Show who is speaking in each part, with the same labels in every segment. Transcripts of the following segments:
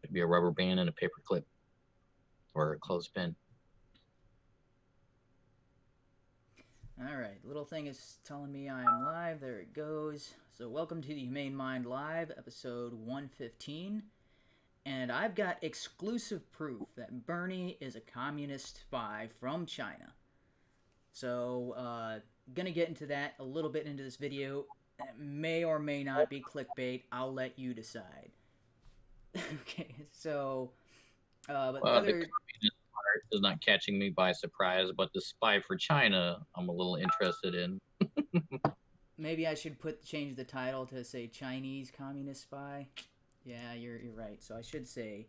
Speaker 1: Maybe a rubber band and a paper clip or a clothespin.
Speaker 2: Alright, little thing is telling me I am live. There it goes. So, welcome to the Humane Mind Live, episode 115. And I've got exclusive proof that Bernie is a communist spy from China. So, gonna get into that a little bit into this video. It may or may not be clickbait. I'll let you decide. Okay, so, but the
Speaker 1: The
Speaker 2: other
Speaker 1: communist part is not catching me by surprise, but the spy for China, I'm a little interested in.
Speaker 2: maybe I should change the title to say Chinese communist spy. Yeah, you're right. So I should say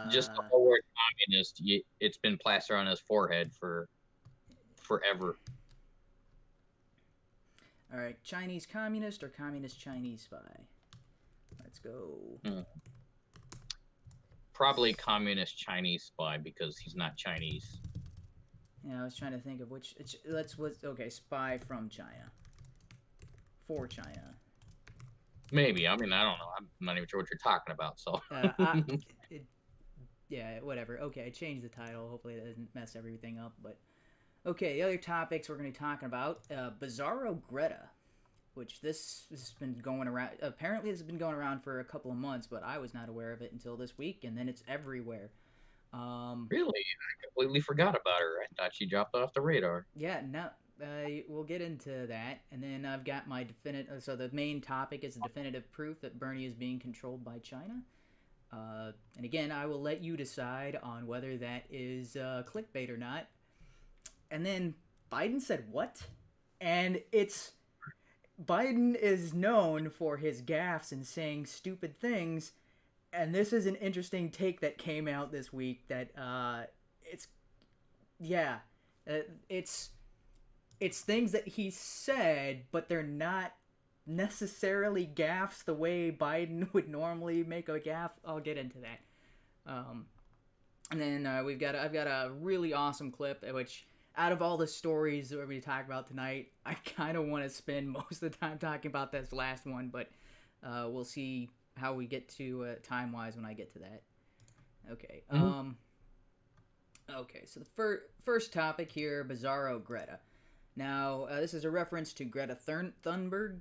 Speaker 1: Just the
Speaker 2: uh
Speaker 1: whole word communist, it's been plastered on his forehead for forever.
Speaker 2: all right, Chinese communist or communist Chinese spy. Let's go.
Speaker 1: Hmm. Probably communist Chinese spy because he's not Chinese.
Speaker 2: Yeah, I was trying to think of which. Okay, spy from China for China.
Speaker 1: Maybe. I mean, I don't know. I'm not even sure what you're talking about. So,
Speaker 2: Uh, I, it, yeah, whatever. Okay, I changed the title. Hopefully that doesn't mess everything up. But okay, the other topics we're going to be talking about: Bizzaro Greta, which this has been going around. Apparently, this has been going around for a couple of months, but I was not aware of it until this week, and then it's everywhere. Um,
Speaker 1: really, I completely forgot about her. I thought she dropped off the radar.
Speaker 2: yeah, no, we'll get into that, and then I've got my definitive. So the main topic is the definitive proof that Bernie is being controlled by China. And again, I will let you decide on whether that is clickbait or not. And then Biden said what? And it's Biden is known for his gaffes and saying stupid things. And this is an interesting take that came out this week. That it's yeah, uh, it's it's things that he said, but they're not necessarily gaffes the way Biden would normally make a gaff. I'll get into that. Um, and then I've got a really awesome clip which out of all the stories that we're going to talk about tonight, I kind of want to spend most of the time talking about this last one, but we'll see how we get to time wise when I get to that. Okay.
Speaker 1: Mm-hmm.
Speaker 2: Okay. So the first topic here, Bizzaro Greta. Now, this is a reference to Greta Thunberg.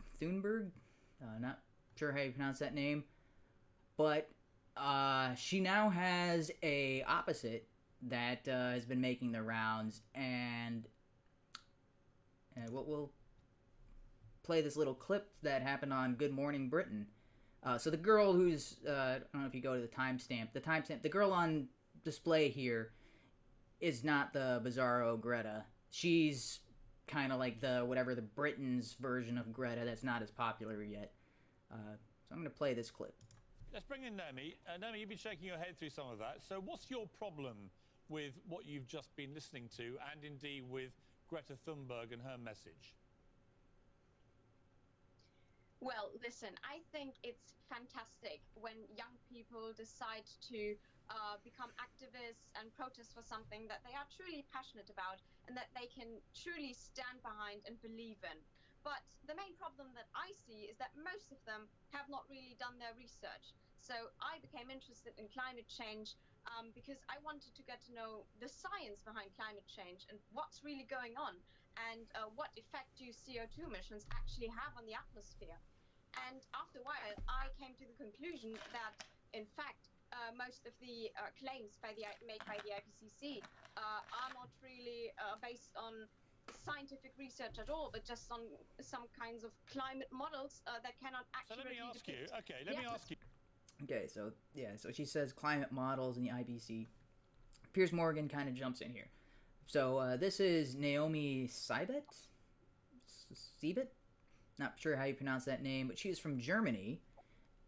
Speaker 2: Not sure how you pronounce that name, but she now has a opposite that has been making the rounds, and we'll play this little clip that happened on Good Morning Britain. So the girl who's I don't know if you go to the girl on display here is not the Bizzaro Greta. She's kind of like the Britain's version of Greta that's not as popular yet. So I'm gonna play this clip.
Speaker 3: Let's bring in Naomi. Naomi, you've been shaking your head through some of that. So what's your problem with what you've just been listening to, and indeed with Greta Thunberg and her message?
Speaker 4: Well, listen, I think it's fantastic when young people decide to become activists and protest for something that they are truly passionate about and that they can truly stand behind and believe in. But the main problem that I see is that most of them have not really done their research. So I became interested in climate change because I wanted to get to know the science behind climate change and what's really going on, and what effect do CO2 emissions actually have on the atmosphere. And after a while, I came to the conclusion that, in fact, most of the claims made by the IPCC are not really based on scientific research at all, but just on some kinds of climate models that cannot
Speaker 3: So let me
Speaker 4: accurately
Speaker 3: ask you,
Speaker 4: depict
Speaker 3: okay,
Speaker 4: the
Speaker 3: let me ask
Speaker 4: atmosphere.
Speaker 3: you.
Speaker 2: Okay, so yeah, so she says climate models in the IBC. Piers Morgan kind of jumps in here. So this is Naomi Seibert. Not sure how you pronounce that name, but she's from Germany,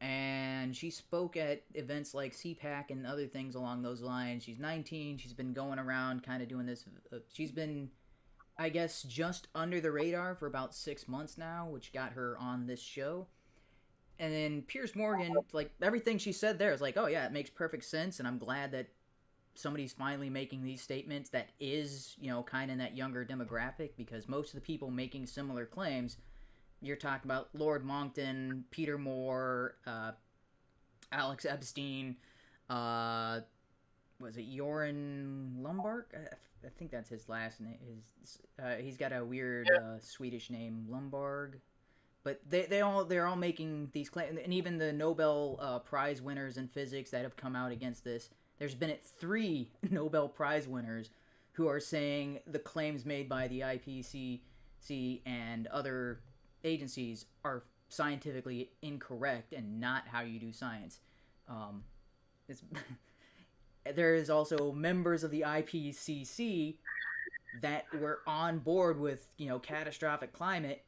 Speaker 2: and she spoke at events like CPAC and other things along those lines. She's 19. She's been going around kind of doing this. She's been, I guess, just under the radar for about 6 months now, which got her on this show. And then Piers Morgan, like everything she said there is like, oh yeah, it makes perfect sense, and I'm glad that somebody's finally making these statements that is, kind of in that younger demographic, because most of the people making similar claims, you're talking about Lord Monckton, Peter Moore, Alex Epstein, was it Joran Lumbark? I think that's his last name. He's got a weird Swedish name, Lumbarg. But they're all making these claims, and even the Nobel Prize winners in physics that have come out against this. There's been 3 Nobel Prize winners who are saying the claims made by the IPCC and other agencies are scientifically incorrect and not how you do science. There is also members of the IPCC that were on board with, catastrophic climate.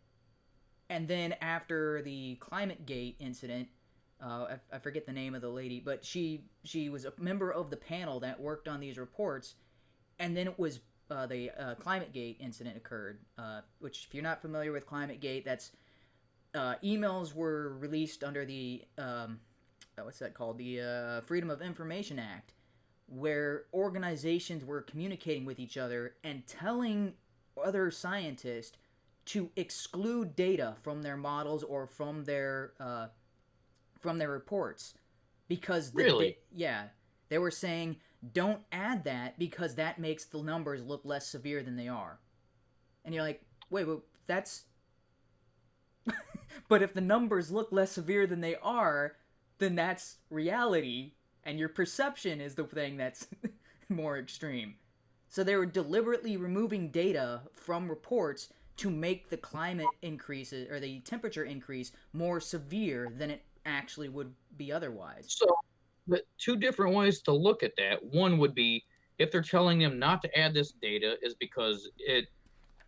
Speaker 2: And then after the ClimateGate incident, I forget the name of the lady, but she was a member of the panel that worked on these reports. And then it was the ClimateGate incident occurred, which, if you're not familiar with ClimateGate, that's emails were released under the, what's that called? The Freedom of Information Act, where organizations were communicating with each other and telling other scientists to exclude data from their models or from their reports, because
Speaker 1: Really?
Speaker 2: they were saying don't add that because that makes the numbers look less severe than they are. And you're like, wait, that's but if the numbers look less severe than they are, then that's reality, and your perception is the thing that's more extreme. So they were deliberately removing data from reports to make the climate increases or the temperature increase more severe than it actually would be otherwise.
Speaker 1: So, but 2 different ways to look at that. One would be, if they're telling them not to add this data, is because it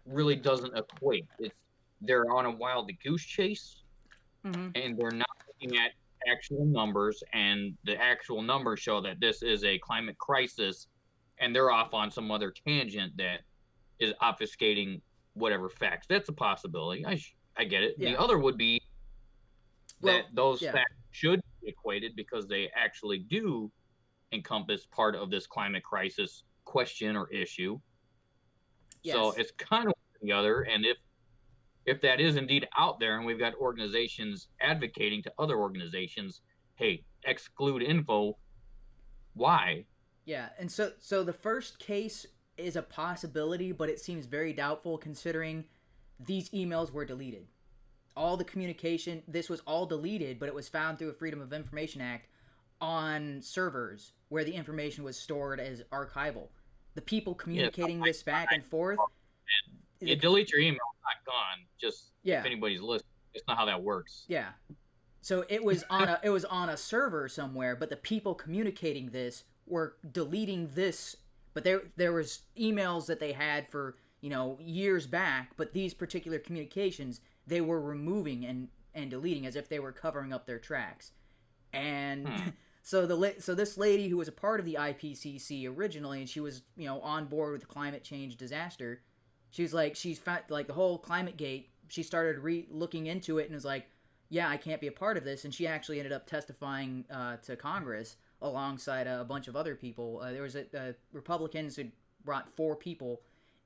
Speaker 1: really doesn't equate. They're on a wild goose chase,
Speaker 2: Mm-hmm.
Speaker 1: and they're not looking at actual numbers, and the actual numbers show that this is a climate crisis, and they're off on some other tangent that is obfuscating whatever facts. That's a possibility. I get it.
Speaker 2: Yeah.
Speaker 1: The other would be that those
Speaker 2: yeah.
Speaker 1: facts should be equated because they actually do encompass part of this climate crisis question or issue.
Speaker 2: Yes.
Speaker 1: So it's kind of the other. And if that is indeed out there, and we've got organizations advocating to other organizations, hey, exclude info, why?
Speaker 2: Yeah, and so the first case is a possibility, but it seems very doubtful considering these emails were deleted. All the communication, this was all deleted, but it was found through a Freedom of Information Act on servers where the information was stored as archival. The people communicating this back and forth.
Speaker 1: You delete your email, it's not gone. Just if anybody's listening, it's not how that works.
Speaker 2: Yeah. So it was on a server somewhere, but the people communicating this were deleting this. But there was emails that they had for years back, but these particular communications they were removing and deleting as if they were covering up their tracks. And so this lady who was a part of the IPCC originally, and she was on board with the climate change disaster. She's found like the whole ClimateGate. She started looking into it and was like, yeah, I can't be a part of this. And she actually ended up testifying to Congress alongside a bunch of other people. There was Republicans who brought 4 people,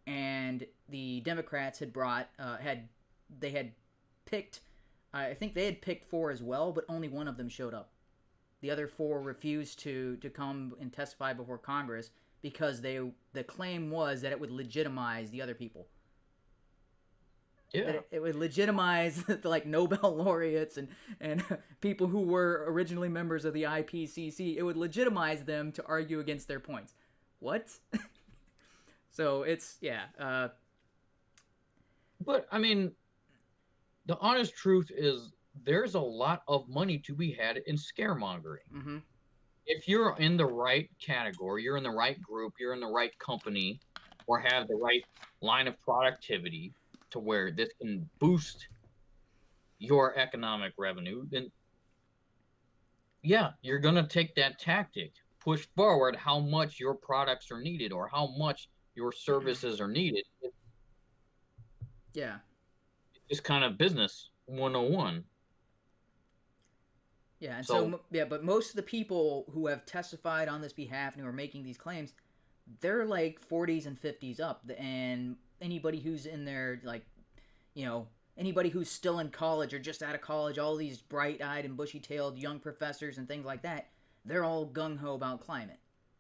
Speaker 2: and the Democrats had brought they had picked, I think they had picked 4 as well, but only one of them showed up. The other 4 refused to come and testify before Congress because the claim was that it would legitimize the other people.
Speaker 1: Yeah.
Speaker 2: It would legitimize the Nobel laureates and people who were originally members of the IPCC. It would legitimize them to argue against their points. What? So it's
Speaker 1: But I mean, the honest truth is there's a lot of money to be had in scaremongering.
Speaker 2: Mm-hmm.
Speaker 1: If you're in the right category, you're in the right group, you're in the right company, or have the right line of productivity to where this can boost your economic revenue, then yeah, you're going to take that tactic, push forward how much your products are needed or how much your services are needed.
Speaker 2: Yeah.
Speaker 1: It's kind of business 101.
Speaker 2: Yeah, and so but most of the people who have testified on this behalf and who are making these claims, they're like 40s and 50s up, and anybody who's in their anybody who's still in college or just out of college, all these bright-eyed and bushy-tailed young professors and things like that, they're all gung-ho about climate,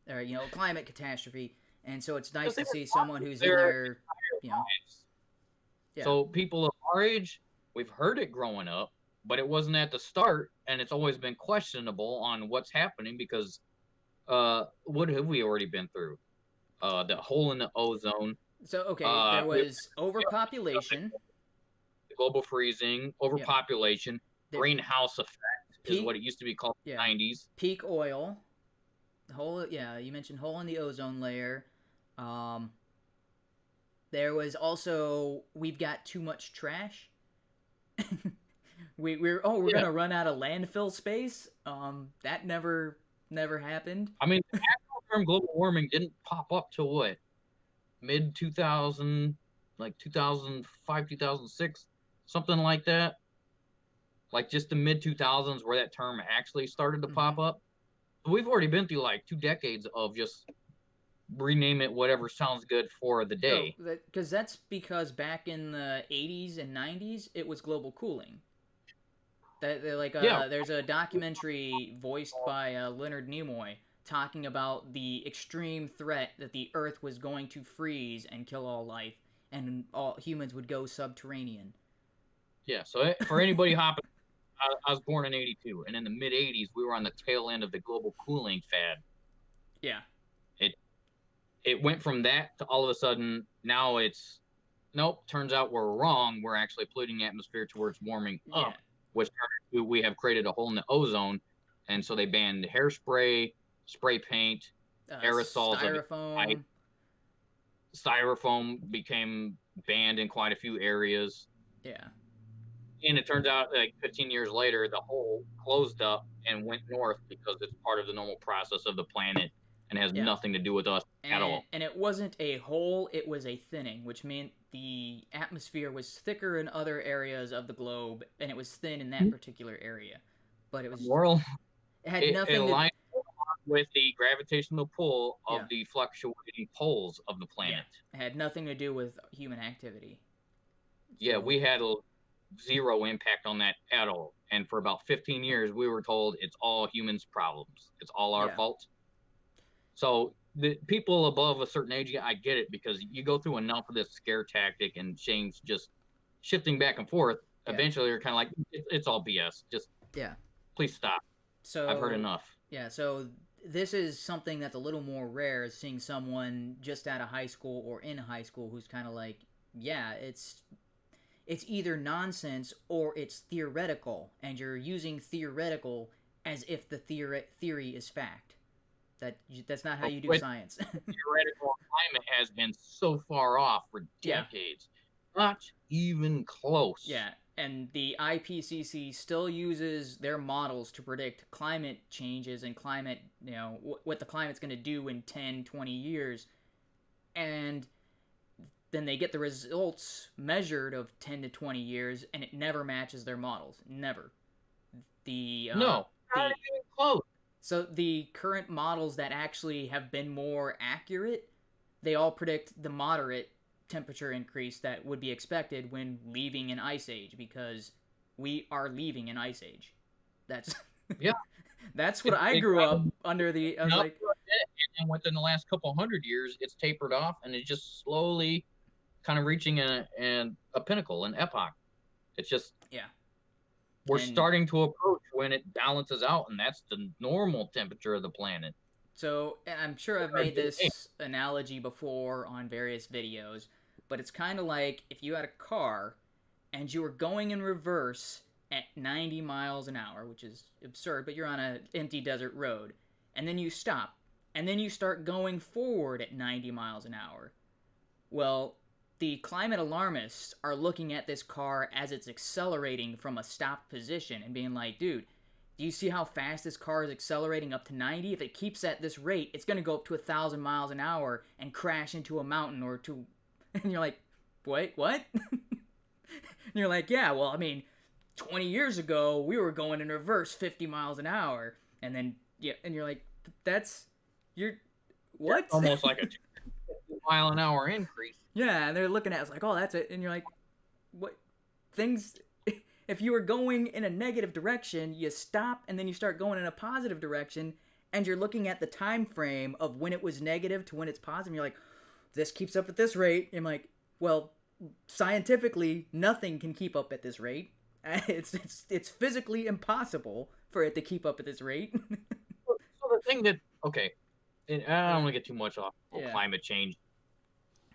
Speaker 2: or climate catastrophe. And so it's nice to see someone who's in their, yeah.
Speaker 1: So people of our age, we've heard it growing up, but it wasn't at the start, and it's always been questionable on what's happening because what have we already been through? The hole in the ozone.
Speaker 2: So okay, there was overpopulation,
Speaker 1: global freezing, overpopulation, greenhouse effect is what it used to be called in the 90s.
Speaker 2: Peak oil. You mentioned hole in the ozone layer. There was also, we've got too much trash. we're gonna run out of landfill space. That never happened.
Speaker 1: I mean, the actual term global warming didn't pop up till what? Mid 2000, like 2005, 2006, something like that. Like just the mid 2000s where that term actually started to pop up. We've already been through like 2 decades of just rename it whatever sounds good for the day.
Speaker 2: Because that's because back in the 80s and 90s, it was global cooling. There's a documentary voiced by Leonard Nimoy talking about the extreme threat that the Earth was going to freeze and kill all life, and all humans would go subterranean.
Speaker 1: Yeah, so for anybody hopping, I was born in 82, and in the mid-80s, we were on the tail end of the global cooling fad.
Speaker 2: Yeah.
Speaker 1: It went from that to all of a sudden, now it's, nope, turns out we're wrong. We're actually polluting the atmosphere towards warming up, which we have created a hole in the ozone, and so they banned hairspray, spray paint, aerosols.
Speaker 2: Styrofoam.
Speaker 1: Styrofoam became banned in quite a few areas.
Speaker 2: Yeah.
Speaker 1: And it turns out, like 15 years later, the hole closed up and went north because it's part of the normal process of the planet and has nothing to do with us at all.
Speaker 2: And it wasn't a hole, it was a thinning, which meant the atmosphere was thicker in other areas of the globe, and it was thin in that particular area. But it was... it had nothing
Speaker 1: to do with the gravitational pull of the fluctuating poles of the planet.
Speaker 2: Yeah. It had nothing to do with human activity.
Speaker 1: Yeah, we had zero impact on that at all. And for about 15 years, we were told it's all humans' problems. It's all our fault. So the people above a certain age, I get it, because you go through enough of this scare tactic and change just shifting back and forth. Eventually, you're kind of like, it's all BS. Just please stop.
Speaker 2: So
Speaker 1: I've heard enough.
Speaker 2: Yeah, so this is something that's a little more rare, is seeing someone just out of high school or in high school who's kind of like, it's either nonsense or it's theoretical, and you're using theoretical as if the theory is fact. That's not how you do science.
Speaker 1: Theoretical climate has been so far off for decades. Not even close.
Speaker 2: Yeah, and the IPCC still uses their models to predict climate changes and climate, what the climate's going to do in 10, 20 years. And then they get the results measured of 10 to 20 years, and it never matches their models. Never.
Speaker 1: Not even close.
Speaker 2: So the current models that actually have been more accurate, they all predict the moderate temperature increase that would be expected when leaving an ice age, because we are leaving an ice age. That's that's what I grew up under. I was like,
Speaker 1: and within the last couple hundred years, it's tapered off, and it's just slowly kind of reaching a pinnacle, an epoch. It's just we're starting to approach when it balances out, and that's the normal temperature of the planet.
Speaker 2: So, and I'm sure I've made this analogy before on various videos, but it's kind of like if you had a car and you were going in reverse at 90 miles an hour, which is absurd, but you're on an empty desert road, and then you stop, and then you start going forward at 90 miles an hour. Well, the climate alarmists are looking at this car as it's accelerating from a stopped position and being like, dude, do you see how fast this car is accelerating up to 90? If it keeps at this rate, it's going to go up to 1,000 miles an hour and crash into a mountain or two. And you're like, wait, what? And you're like, yeah, well, I mean, 20 years ago, we were going in reverse 50 miles an hour. And then, and you're like, what?
Speaker 1: It's almost like a 2 mile an hour increase.
Speaker 2: Yeah, and they're looking at us like, oh, that's it. And you're like, what? things, if you were going in a negative direction, you stop and then you start going in a positive direction, and you're looking at the time frame of when it was negative to when it's positive, and you're like, this keeps up at this rate. And I'm like, well, scientifically, nothing can keep up at this rate. It's physically impossible for it to keep up at this rate.
Speaker 1: So the thing that, okay, and I don't want to get too much off climate change.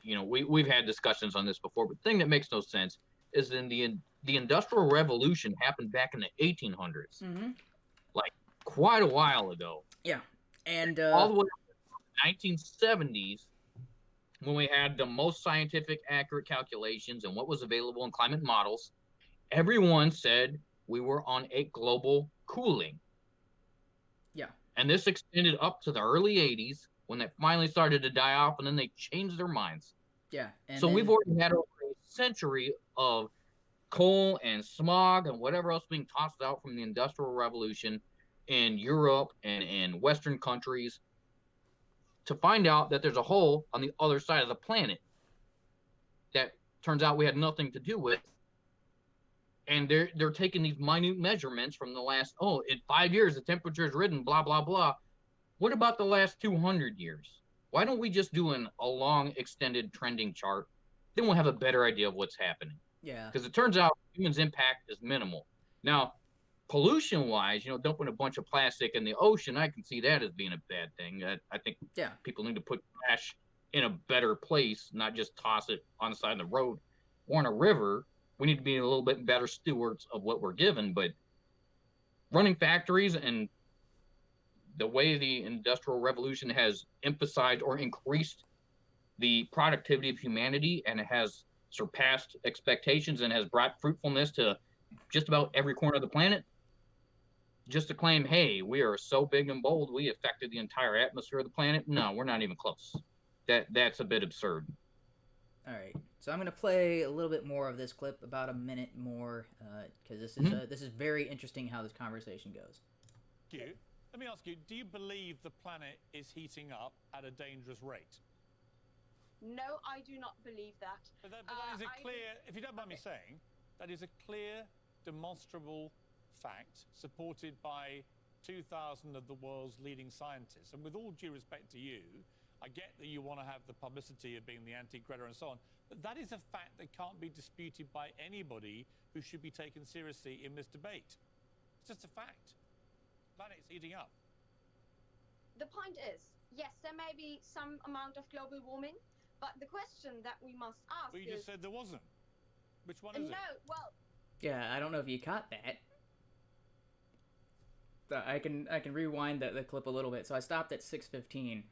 Speaker 1: You know, we've had discussions on this before, but the thing that makes no sense is in the Industrial Revolution happened back in the 1800s, like quite a while ago.
Speaker 2: Yeah, and
Speaker 1: all the way up to the 1970s, when we had the most scientific, accurate calculations and what was available in climate models, everyone said we were on a global cooling.
Speaker 2: Yeah.
Speaker 1: And this extended up to the early 80s when that finally started to die off, and then they changed their minds.
Speaker 2: Yeah. And
Speaker 1: so we've already had over a century of coal and smog and whatever else being tossed out from the Industrial Revolution in Europe and in Western countries to find out that there's a hole on the other side of the planet that turns out we had nothing to do with. And they're taking these minute measurements from the last, in 5 years, the temperature has risen, blah, blah, blah. What about the last 200 years? Why don't we just do a long, extended trending chart? Then we'll have a better idea of what's happening.
Speaker 2: Yeah.
Speaker 1: Because it turns out humans' impact is minimal. Now, pollution-wise, dumping a bunch of plastic in the ocean, I can see that as being a bad thing. I think people need to put trash in a better place, not just toss it on the side of the road or in a river. We need to be a little bit better stewards of what we're given. But running factories and the way the Industrial Revolution has emphasized or increased the productivity of humanity, and it has surpassed expectations and has brought fruitfulness to just about every corner of the planet, just to claim, hey, we are so big and bold, we affected the entire atmosphere of the planet. No, we're not even close. That's a bit absurd.
Speaker 2: All right, so I'm gonna play a little bit more of this clip, about a minute more, because this is very interesting how this conversation goes.
Speaker 3: Let me ask you: do you believe the planet is heating up at a dangerous rate?
Speaker 4: No, I do not believe that.
Speaker 3: But that is a clear, if you don't mind me saying, that is a clear, demonstrable fact supported by 2,000 of the world's leading scientists. And with all due respect to you, I get that you want to have the publicity of being the anti-Greta and so on, but that is a fact that can't be disputed by anybody who should be taken seriously in this debate. It's just a fact. The planet's heating up.
Speaker 4: The point is, yes, there may be some amount of global warming, but the question that we must ask
Speaker 3: is... Well, you just said there wasn't. Which one is it?
Speaker 4: No, well...
Speaker 2: Yeah, I don't know if you caught that. I can rewind the clip a little bit. So I stopped at 6:15.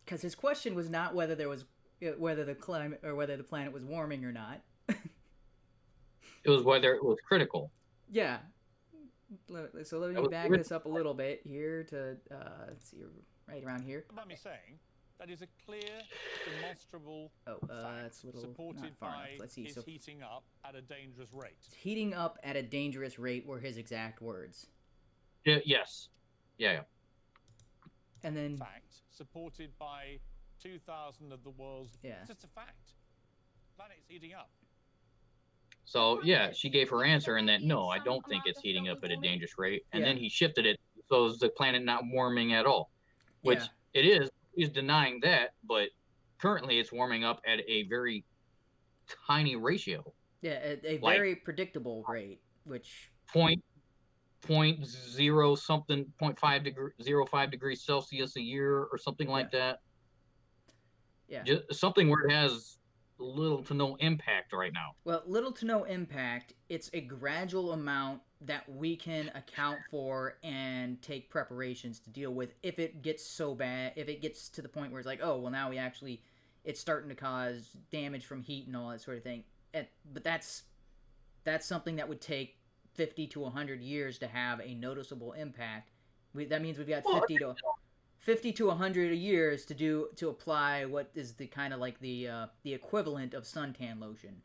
Speaker 2: Because his question was not whether the climate or whether the planet was warming or not.
Speaker 1: It was whether it was critical.
Speaker 2: Yeah. So let me back this up a little bit here to let's see, right around here.
Speaker 3: What about me saying that is a clear, demonstrable fact supported by
Speaker 2: Let's see.
Speaker 3: So heating up at a dangerous rate.
Speaker 2: Heating up at a dangerous rate were his exact words.
Speaker 1: Yes. Yeah.
Speaker 2: And then
Speaker 3: fact supported by 2,000 of the world's.
Speaker 2: Yeah.
Speaker 3: It's just a fact. The planet's heating up.
Speaker 1: So yeah, she gave her answer in that no, I don't think it's heating up at a dangerous rate. And then he shifted it, so is the planet not warming at all? Which it is. He's denying that, but currently it's warming up at a very tiny ratio.
Speaker 2: Yeah, a very predictable rate, which
Speaker 1: 0.0 something, 0.5 degrees Celsius a year or something like that.
Speaker 2: Yeah.
Speaker 1: Just something where it has little to no impact right now.
Speaker 2: Well, little to no impact. It's a gradual amount that we can account for and take preparations to deal with if it gets so bad, if it gets to the point where it's like, oh, well, now it's starting to cause damage from heat and all that sort of thing. But that's something that would take 50 to 100 years to have a noticeable impact. That means we've got 50 to 100 years to apply what is the kind of like the equivalent of suntan lotion.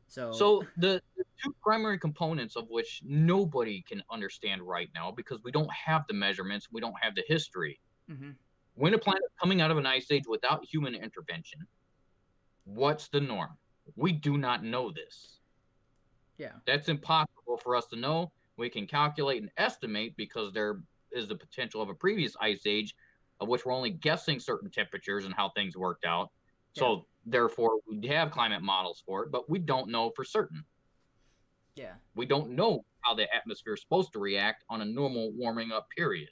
Speaker 2: So
Speaker 1: the two primary components of which nobody can understand right now, because we don't have the measurements, we don't have the history.
Speaker 2: Mm-hmm.
Speaker 1: When a planet coming out of an ice age without human intervention, what's the norm? We do not know this.
Speaker 2: Yeah.
Speaker 1: That's impossible for us to know. We can calculate and estimate because there is the potential of a previous ice age, of which we're only guessing certain temperatures and how things worked out.
Speaker 2: Yeah.
Speaker 1: So therefore, we have climate models for it, but we don't know for certain.
Speaker 2: Yeah.
Speaker 1: We don't know how the atmosphere is supposed to react on a normal warming up period.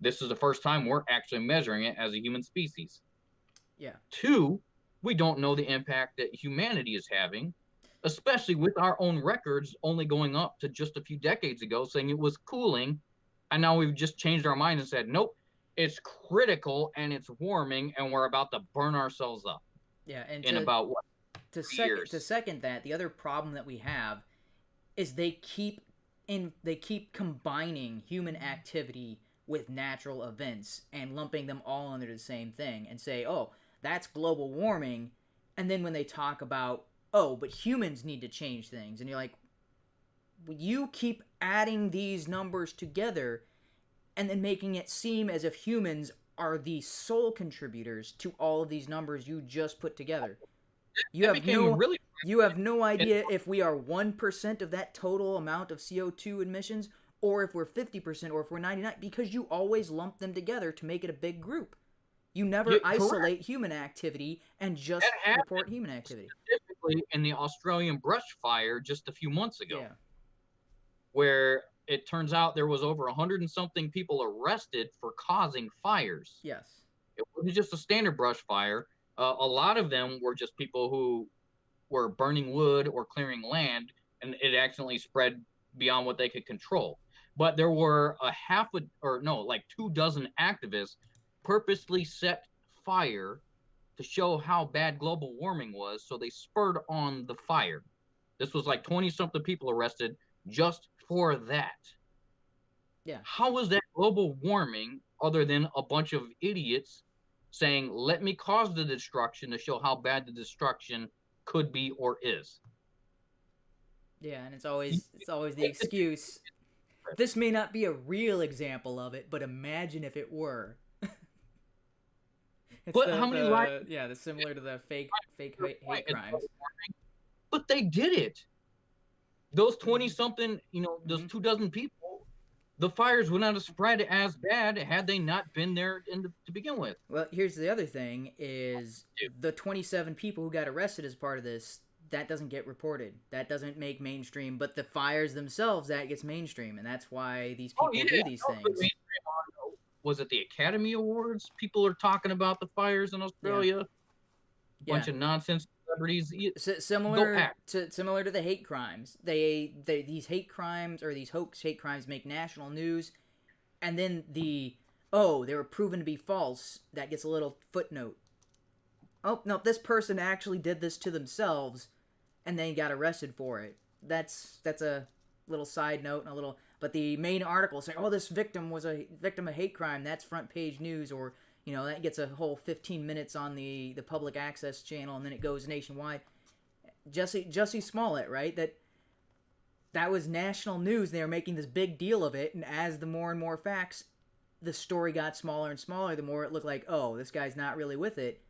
Speaker 1: This is the first time we're actually measuring it as a human species.
Speaker 2: Yeah.
Speaker 1: 2, we don't know the impact that humanity is having, especially with our own records only going up to just a few decades ago saying it was cooling, and now we've just changed our minds and said, nope, it's critical and it's warming and we're about to burn ourselves up
Speaker 2: Yeah. And
Speaker 1: in about what,
Speaker 2: to
Speaker 1: 3 years.
Speaker 2: second that, the other problem that we have is they keep combining human activity with natural events and lumping them all under the same thing and say, "Oh, that's global warming." And then when they talk about, "Oh, but humans need to change things." And you're like, "You keep adding these numbers together and then making it seem as if humans are the sole contributors to all of these numbers you just put together." You
Speaker 1: That
Speaker 2: have
Speaker 1: became really
Speaker 2: idea if we are 1% of that total amount of CO2 emissions, or if we're 50%, or if we're 99, because you always lump them together to make it a big group. You never isolate
Speaker 1: correct.
Speaker 2: human activity and just report human activity.
Speaker 1: Specifically in the Australian brush fire just a few months ago,
Speaker 2: Yeah.
Speaker 1: where it turns out there was over 100 and something people arrested for causing fires.
Speaker 2: Yes.
Speaker 1: It wasn't just a standard brush fire. A lot of them were just people who were burning wood or clearing land, and it accidentally spread beyond what they could control. But there were like 2 dozen activists purposely set fire to show how bad global warming was, so they spurred on the fire. This was like 20 something people arrested just for that.
Speaker 2: Yeah.
Speaker 1: How was that global warming other than a bunch of idiots saying, let me cause the destruction to show how bad the destruction could be or is?
Speaker 2: Yeah, and it's always the excuse. This may not be a real example of it, but imagine if it were. It's
Speaker 1: But how many lives?
Speaker 2: the similar to the fake hate
Speaker 1: It's
Speaker 2: crimes.
Speaker 1: But they did it. Those
Speaker 2: Mm-hmm.
Speaker 1: 20 something, those 2 dozen people, the fires would not have spread as bad had they not been there to begin with.
Speaker 2: Well, here's the other thing: is the 27 people who got arrested as part of this, that doesn't get reported. That doesn't make mainstream. But the fires themselves, that gets mainstream, and that's why these people do these things.
Speaker 1: Was it the Academy Awards? People are talking about the fires in Australia. Bunch of nonsense celebrities.
Speaker 2: Similar to the hate crimes. These hate crimes or these hoax hate crimes make national news, and then they were proven to be false. That gets a little footnote. Oh no, this person actually did this to themselves, and they got arrested for it. That's a little side note and a little. But the main article saying, "Oh, this victim was a victim of hate crime," that's front page news, or that gets a whole 15 minutes on the public access channel, and then it goes nationwide. Jussie Smollett, right? That was national news. They were making this big deal of it, and as the more and more facts, the story got smaller and smaller. The more it looked like, oh, this guy's not really with it,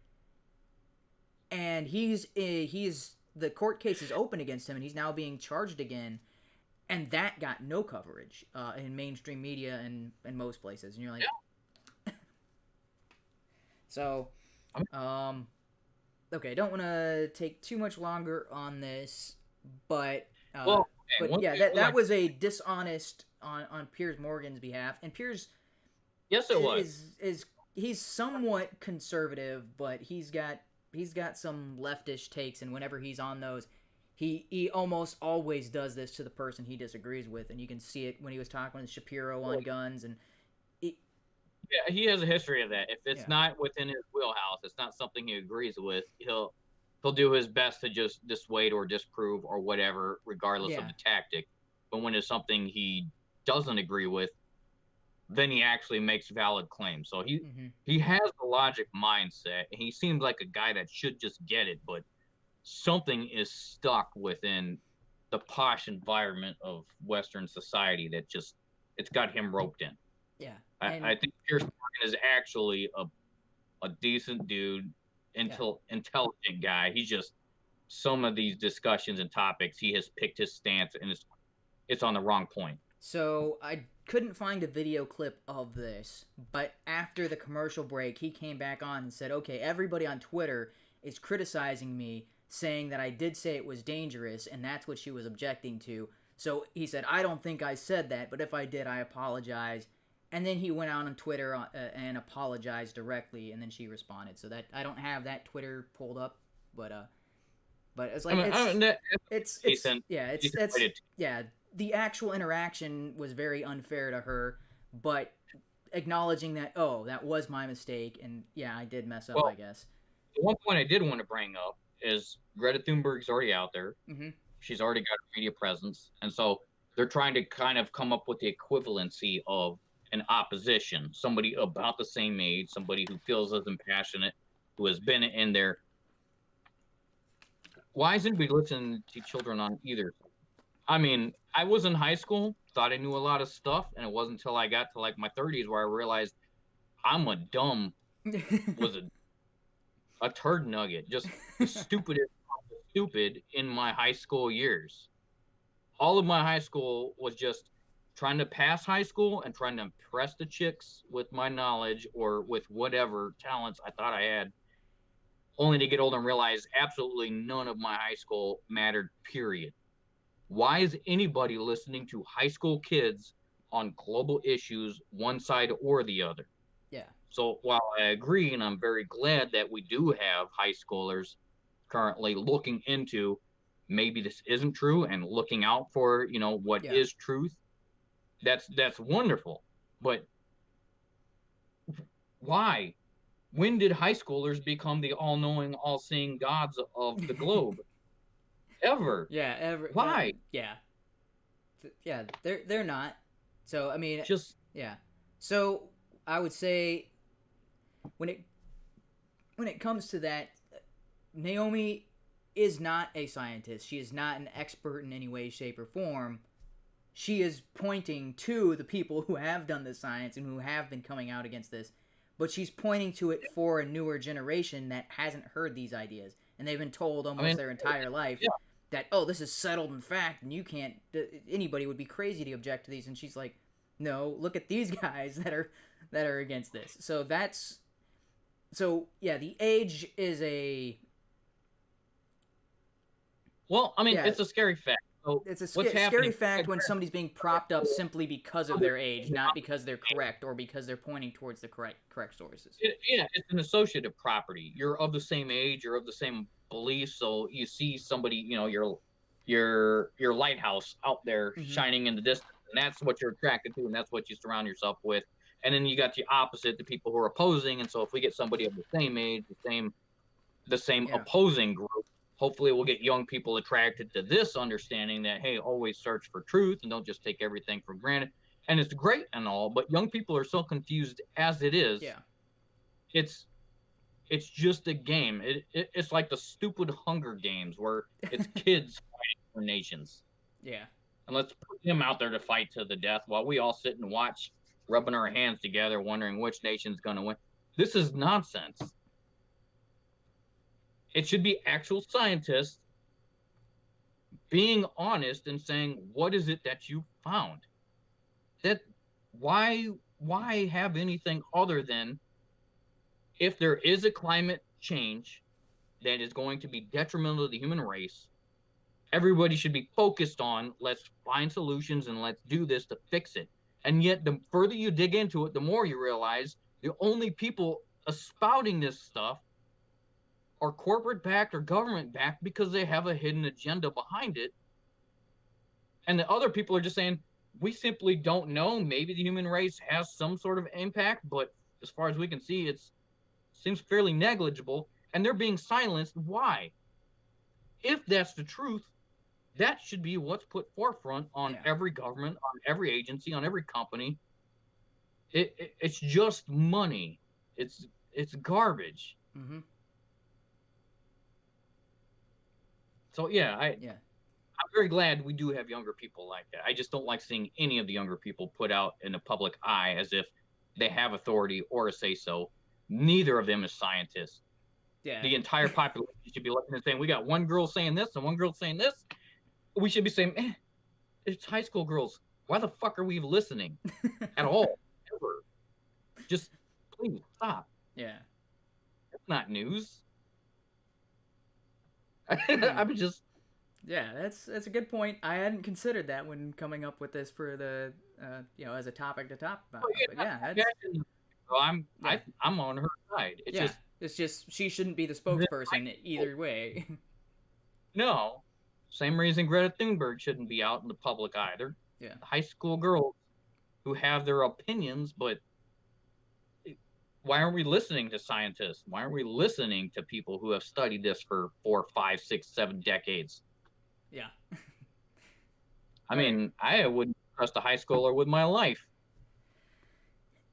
Speaker 2: and the court case is open against him, and he's now being charged again. And that got no coverage in mainstream media and most places. And you're like, yeah. So, okay, I don't want to take too much longer on this, but that was a dishonest on Piers Morgan's behalf, and Piers,
Speaker 1: yes, it was.
Speaker 2: He's somewhat conservative, but he's got some leftish takes, and whenever he's on those, he almost always does this to the person he disagrees with, and you can see it when he was talking with Shapiro on guns, and
Speaker 1: yeah, he has a history of that. If it's not within his wheelhouse, it's not something he agrees with, he'll do his best to just dissuade or disprove or whatever, regardless of the tactic. But when it's something he doesn't agree with, then he actually makes valid claims. So he has the logic mindset, and he seems like a guy that should just get it, but something is stuck within the posh environment of Western society that just it's got him roped in.
Speaker 2: Yeah,
Speaker 1: I think Piers Morgan is actually a decent dude, intelligent guy. He's just some of these discussions and topics, he has picked his stance, and it's on the wrong point.
Speaker 2: So I couldn't find a video clip of this, but after the commercial break, he came back on and said, okay, everybody on Twitter is criticizing me, saying that I did say it was dangerous, and that's what she was objecting to. So he said, I don't think I said that, but if I did, I apologize. And then he went out on Twitter and apologized directly, and then she responded. So that I don't have that Twitter pulled up, but it's like yeah, the actual interaction was very unfair to her, but acknowledging that, oh, that was my mistake, and yeah, I did mess up, I guess.
Speaker 1: The one point I did want to bring up is Greta Thunberg's already out there.
Speaker 2: Mm-hmm.
Speaker 1: She's already got a media presence, and so they're trying to kind of come up with the equivalency of an opposition, somebody about the same age, somebody who feels as impassionate, who has been in there. Why isn't we listening to children on either? I mean, I was in high school, thought I knew a lot of stuff, and it wasn't until I got to like my 30s where I realized I'm a dumb, was a turd nugget, just the stupidest stupid in my high school years. All of my high school was just trying to pass high school and trying to impress the chicks with my knowledge or with whatever talents I thought I had, only to get older and realize absolutely none of my high school mattered, period. Why is anybody listening to high school kids on global issues, one side or the other?
Speaker 2: Yeah.
Speaker 1: So while I agree, and I'm very glad that we do have high schoolers currently looking into maybe this isn't true and looking out for, what is truth, that's wonderful. But why? When did high schoolers become the all-knowing, all-seeing gods of the globe? Ever?
Speaker 2: Yeah, ever.
Speaker 1: Why?
Speaker 2: Yeah, they're not. So I mean,
Speaker 1: just
Speaker 2: yeah. So I would say when it comes to that, Naomi is not a scientist. She is not an expert in any way, shape, or form. She is pointing to the people who have done this science and who have been coming out against this, but she's pointing to it for a newer generation that hasn't heard these ideas, and they've been told almost their entire life that, oh, this is settled in fact, and you can't, anybody would be crazy to object to these, and she's like, no, look at these guys that are against this. So the age is a...
Speaker 1: Well, I mean, it's a scary fact. So
Speaker 2: it's a scary fact when somebody's being propped up simply because of their age, not because they're correct or because they're pointing towards the correct sources.
Speaker 1: It's an associative property. You're of the same age, you're of the same beliefs, so you see somebody, your lighthouse out there shining in the distance, and that's what you're attracted to, and that's what you surround yourself with. And then you got the opposite, the people who are opposing, and so if we get somebody of the same age, the same opposing group, hopefully we'll get young people attracted to this understanding that, hey, always search for truth and don't just take everything for granted. And it's great and all, but young people are so confused as it is.
Speaker 2: Yeah.
Speaker 1: It's just a game. It's like the stupid Hunger Games where it's kids fighting for nations.
Speaker 2: Yeah.
Speaker 1: And let's put them out there to fight to the death while we all sit and watch, rubbing our hands together, wondering which nation's going to win. This is nonsense. It should be actual scientists being honest and saying, what is it that you found? Why have anything other than, if there is a climate change that is going to be detrimental to the human race, everybody should be focused on, let's find solutions and let's do this to fix it. And yet, the further you dig into it, the more you realize the only people espouting this stuff are corporate-backed or government-backed because they have a hidden agenda behind it. And the other people are just saying, we simply don't know. Maybe the human race has some sort of impact, but as far as we can see, it seems fairly negligible, and they're being silenced. Why? If that's the truth, that should be what's put forefront on every government, on every agency, on every company. It's just money. It's garbage.
Speaker 2: Mm-hmm.
Speaker 1: So I'm very glad we do have younger people like that. I just don't like seeing any of the younger people put out in the public eye as if they have authority or a say-so. Neither of them is scientists.
Speaker 2: Yeah.
Speaker 1: The entire population should be looking and saying, we got one girl saying this and one girl saying this. We should be saying, it's high school girls. Why the fuck are we listening at all? Ever? Just please stop.
Speaker 2: Yeah.
Speaker 1: It's not news.
Speaker 2: Hmm.
Speaker 1: I'm just.
Speaker 2: Yeah, that's a good point. I hadn't considered that when coming up with this for the as a topic to talk about. But yeah, that's,
Speaker 1: So I'm on her side.
Speaker 2: It's just she shouldn't be the spokesperson either way.
Speaker 1: No, same reason Greta Thunberg shouldn't be out in the public either.
Speaker 2: Yeah.
Speaker 1: High school girls who have their opinions, but why aren't we listening to scientists? Why aren't we listening to people who have studied this for 4, 5, 6, 7 decades?
Speaker 2: Yeah.
Speaker 1: I mean, I wouldn't trust a high schooler with my life.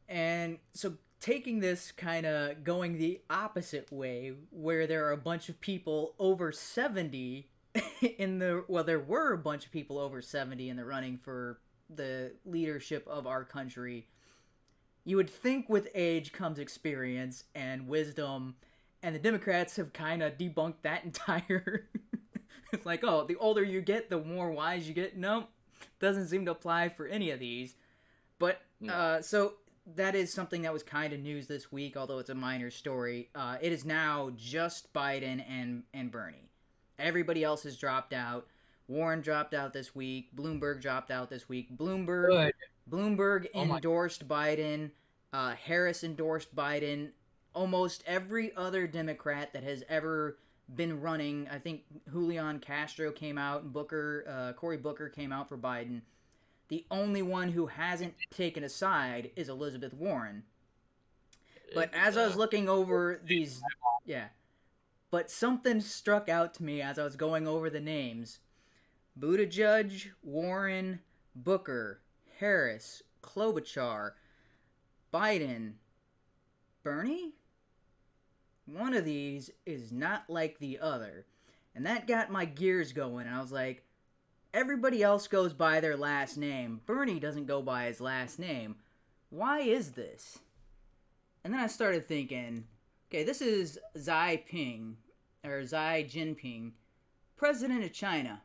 Speaker 2: And so taking this kind of going the opposite way, where there are a bunch of people over 70 there were a bunch of people over 70 in the running for the leadership of our country. You would think with age comes experience and wisdom, and the Democrats have kind of debunked that entire... It's like, oh, the older you get, the more wise you get. No, doesn't seem to apply for any of these. But, so that is something that was kind of news this week, although it's a minor story. It is now just Biden and Bernie. Everybody else has dropped out. Warren dropped out this week. Bloomberg dropped out this week. Bloomberg endorsed Biden. Harris endorsed Biden. Almost every other Democrat that has ever been running, I think Julian Castro came out, and Cory Booker came out for Biden. The only one who hasn't taken a side is Elizabeth Warren. But as I was looking over these, but something struck out to me as I was going over the names. Buttigieg, Warren, Booker, Harris, Klobuchar, Biden, Bernie? One of these is not like the other. And that got my gears going, and I was like, everybody else goes by their last name. Bernie doesn't go by his last name. Why is this? And then I started thinking, okay, this is Xi Jinping, president of China.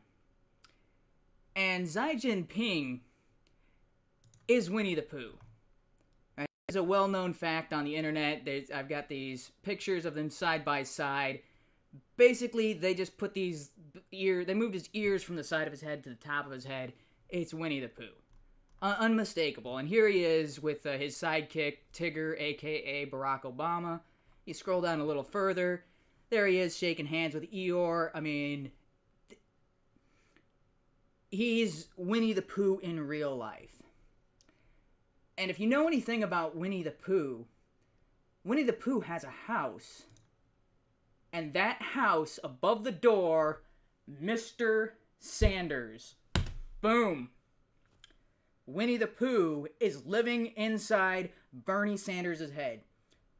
Speaker 2: And Xi Jinping is Winnie the Pooh. Right? There's a well-known fact on the internet. I've got these pictures of them side by side. Basically, they just put they moved his ears from the side of his head to the top of his head. It's Winnie the Pooh. Unmistakable. And here he is with his sidekick, Tigger, a.k.a. Barack Obama. You scroll down a little further. There he is shaking hands with Eeyore. I mean, he's Winnie the Pooh in real life. And if you know anything about Winnie the Pooh has a house. And that house, above the door, Mr. Sanders. Boom. Winnie the Pooh is living inside Bernie Sanders' head.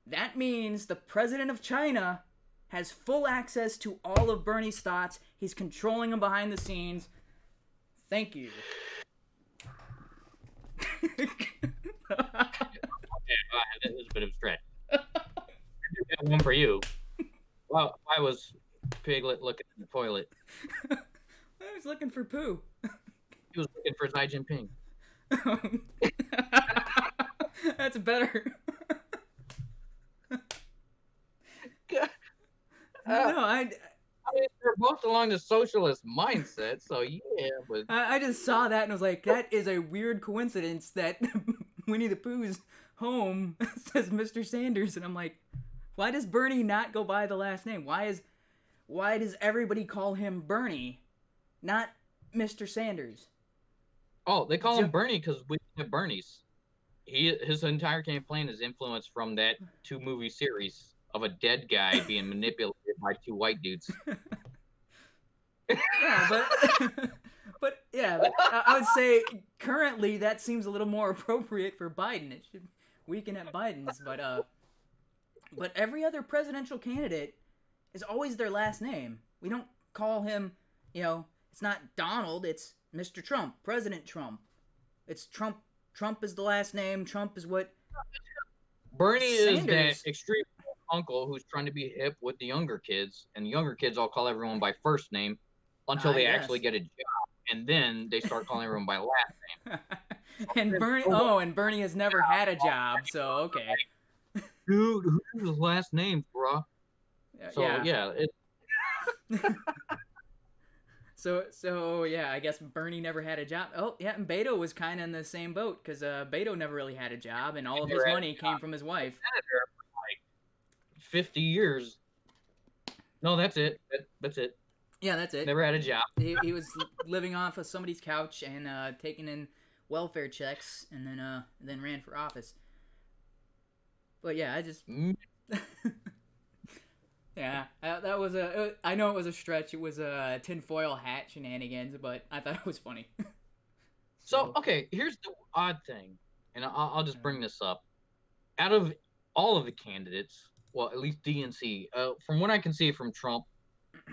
Speaker 2: That means the president of China has full access to all of Bernie's thoughts. He's controlling them behind the scenes. Thank you.
Speaker 1: This is a bit of a stretch. I got one for you. Well, why was Piglet looking in the toilet?
Speaker 2: I was looking for Pooh.
Speaker 1: He was looking for Xi Jinping.
Speaker 2: That's better.
Speaker 1: I mean, they're both along the socialist mindset, so yeah. But
Speaker 2: I just saw that and was like, that is a weird coincidence that Winnie the Pooh's home says Mr. Sanders, and I'm like, why does Bernie not go by the last name? Why does everybody call him Bernie, not Mr. Sanders?
Speaker 1: Oh, they call him Bernie because we have Bernie's. His entire campaign is influenced from that 2-movie series of a dead guy being manipulated by 2 white dudes.
Speaker 2: Yeah, but I would say currently that seems a little more appropriate for Biden. It should weaken at Biden's, but every other presidential candidate is always their last name. We don't call him, it's not Donald, it's Mr. Trump, President Trump. It's Trump. Trump is the last name. Trump is what
Speaker 1: Bernie
Speaker 2: Sanders.
Speaker 1: is that extreme uncle who's trying to be hip with the younger kids, and the younger kids all call everyone by first name until
Speaker 2: I
Speaker 1: they
Speaker 2: guess.
Speaker 1: actually get a job, and then they start calling everyone by last name.
Speaker 2: And
Speaker 1: There's
Speaker 2: Bernie.
Speaker 1: no way,
Speaker 2: Oh, and Bernie has never had a job, so okay.
Speaker 1: dude, who's his last name, bruh? So
Speaker 2: Yeah.
Speaker 1: yeah, it
Speaker 2: So yeah, I guess Bernie never had a job. Oh yeah, and Beto was kind of in the same boat because Beto never really had a job, and all of his
Speaker 1: never had
Speaker 2: money came from his wife.
Speaker 1: senator for like 50 years. No, that's it. That's it.
Speaker 2: Yeah, that's it.
Speaker 1: Never had a job.
Speaker 2: He was living off of somebody's couch and taking in welfare checks, and then ran for office. But yeah, I just yeah, that was a. I know it was a stretch. It was a tinfoil hat shenanigans, but I thought it was funny.
Speaker 1: So okay, here's the odd thing, and I'll just bring this up. Out of all of the candidates, well, at least DNC, from what I can see from Trump,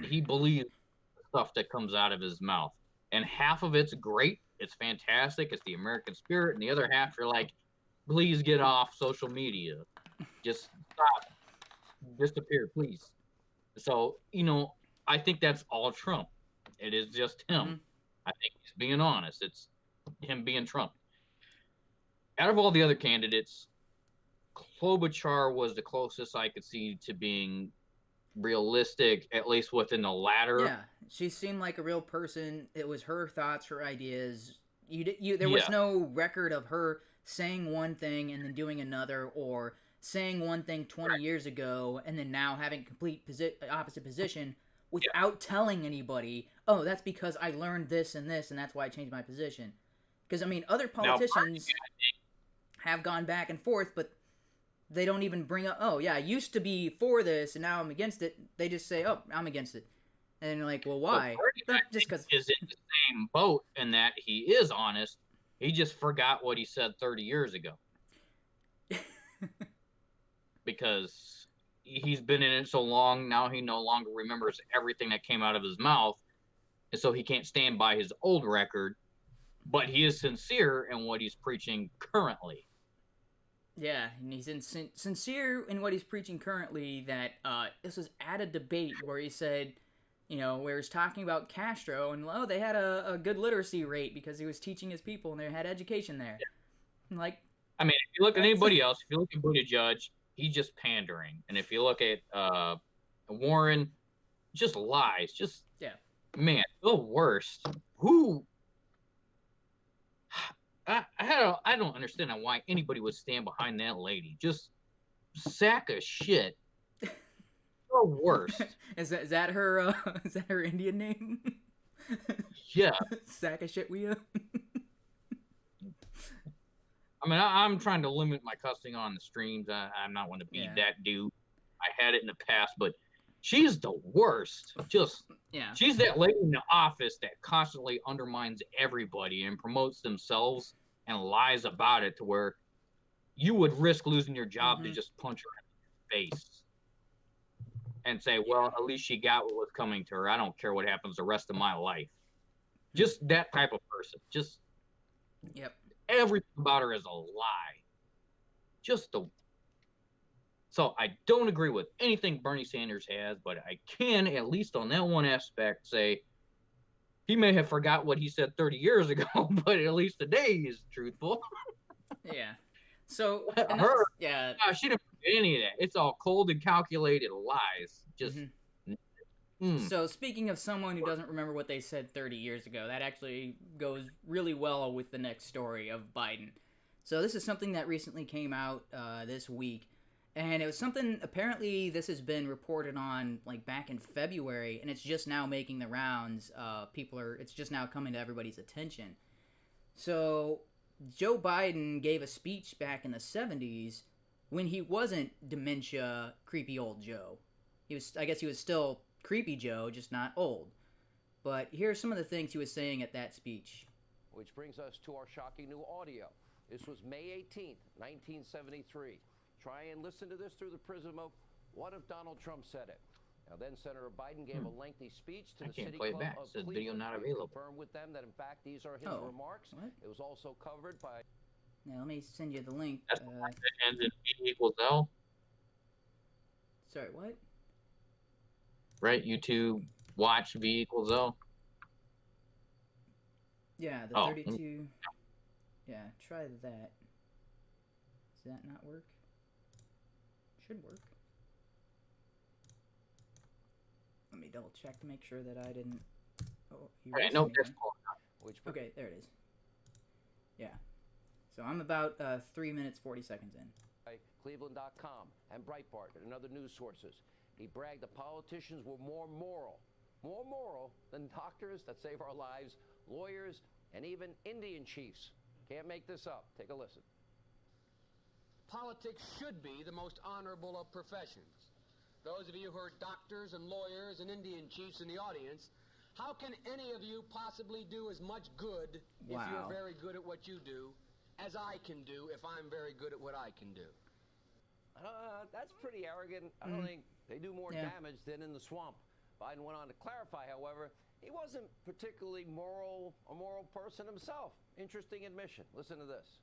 Speaker 1: he believes the stuff that comes out of his mouth, and half of it's great, it's fantastic, it's the American spirit, and the other half you're like, please get off social media, just stop, disappear, please. So I think that's all Trump. It is just him.
Speaker 2: Mm-hmm.
Speaker 1: I think he's being honest. It's him being Trump. Out of all the other candidates, Klobuchar was the closest I could see to being realistic, at least within the latter.
Speaker 2: Yeah, she seemed like a real person. It was her thoughts, her ideas. There was no record of her saying one thing and then doing another, or saying one thing 20 years ago and then now having complete opposite position without telling anybody. Oh, that's because I learned this, and that's why I changed my position. Because I mean, other politicians have gone back and forth, but they don't even bring up, oh yeah, I used to be for this and now I'm against it. They just say, oh, I'm against it. And you're like, well, why?
Speaker 1: Just because is in the same boat in that he is honest. He just forgot what he said 30 years ago. Because he's been in it so long, now he no longer remembers everything that came out of his mouth. And so he can't stand by his old record, but he is sincere in what he's preaching currently.
Speaker 2: Yeah, and he's sincere in what he's preaching currently. That this was at a debate where he said, where he's talking about Castro, and they had a good literacy rate because he was teaching his people and they had education there. Yeah. And
Speaker 1: I mean, if you look at anybody else, if you look at Buttigieg, he's just pandering, and if you look at Warren, just lies, just man, the worst. Who? I don't understand why anybody would stand behind that lady. Just sack of shit. The worst.
Speaker 2: Is that her? Is that her Indian name?
Speaker 1: Yeah.
Speaker 2: Sack of shit, we.
Speaker 1: I mean, I'm trying to limit my cussing on the streams. I'm not going to be that dude. I had it in the past, but she's the worst. Just she's that lady in the office that constantly undermines everybody and promotes themselves and lies about it to where you would risk losing your job to just punch her in the face and say, well, at least she got what was coming to her. I don't care what happens the rest of my life. Just that type of person. Just everything about her is a lie. So I don't agree with anything Bernie Sanders has, but I can, at least on that one aspect, say he may have forgot what he said 30 years ago, but at least today he's truthful.
Speaker 2: Yeah. So
Speaker 1: she didn't forget any of that. It's all cold and calculated lies. Just.
Speaker 2: So speaking of someone who doesn't remember what they said 30 years ago, that actually goes really well with the next story of Biden. So this is something that recently came out this week. And it was something, apparently this has been reported on back in February, and it's just now making the rounds. It's just now coming to everybody's attention. So Joe Biden gave a speech back in the 70s when he wasn't dementia, creepy old Joe. I guess he was still creepy Joe, just not old. But here's some of the things he was saying at that speech.
Speaker 5: Which brings us to our shocking new audio. This was May 18th, 1973. Try and listen to this through the prism of what if Donald Trump said it. Now then, Senator Biden gave a lengthy speech to the city club of Cleveland.
Speaker 1: Video not available.
Speaker 5: Confirmed with them that in fact these are his remarks.
Speaker 2: What?
Speaker 5: It was also covered by.
Speaker 2: Now let me send you the link.
Speaker 1: That's the one that ends in E equals L.
Speaker 2: Sorry, what?
Speaker 1: Right? YouTube watch V equals O.
Speaker 2: Yeah, the
Speaker 1: Oh,
Speaker 2: 32. Yeah, try that. Does that not work? Should work. Let me double check to make sure that I didn't erase
Speaker 1: no,
Speaker 2: anything.
Speaker 5: Which
Speaker 2: Okay, there it is. Yeah. So I'm about 3 minutes 40 seconds in.
Speaker 5: Cleveland.com and Breitbart and other news sources. He bragged that politicians were more moral than doctors that save our lives, lawyers, and even Indian chiefs. Can't make this up. Take a listen.
Speaker 6: Politics should be the most honorable of professions. Those of you who are doctors and lawyers and Indian chiefs in the audience, how can any of you possibly do as much good if you're very good at what you do as I can do if I'm very good at what I can do?
Speaker 5: That's pretty arrogant. I don't think they do more damage than in the swamp. Biden went on to clarify, however, he wasn't particularly a moral person himself. Interesting admission. Listen to this.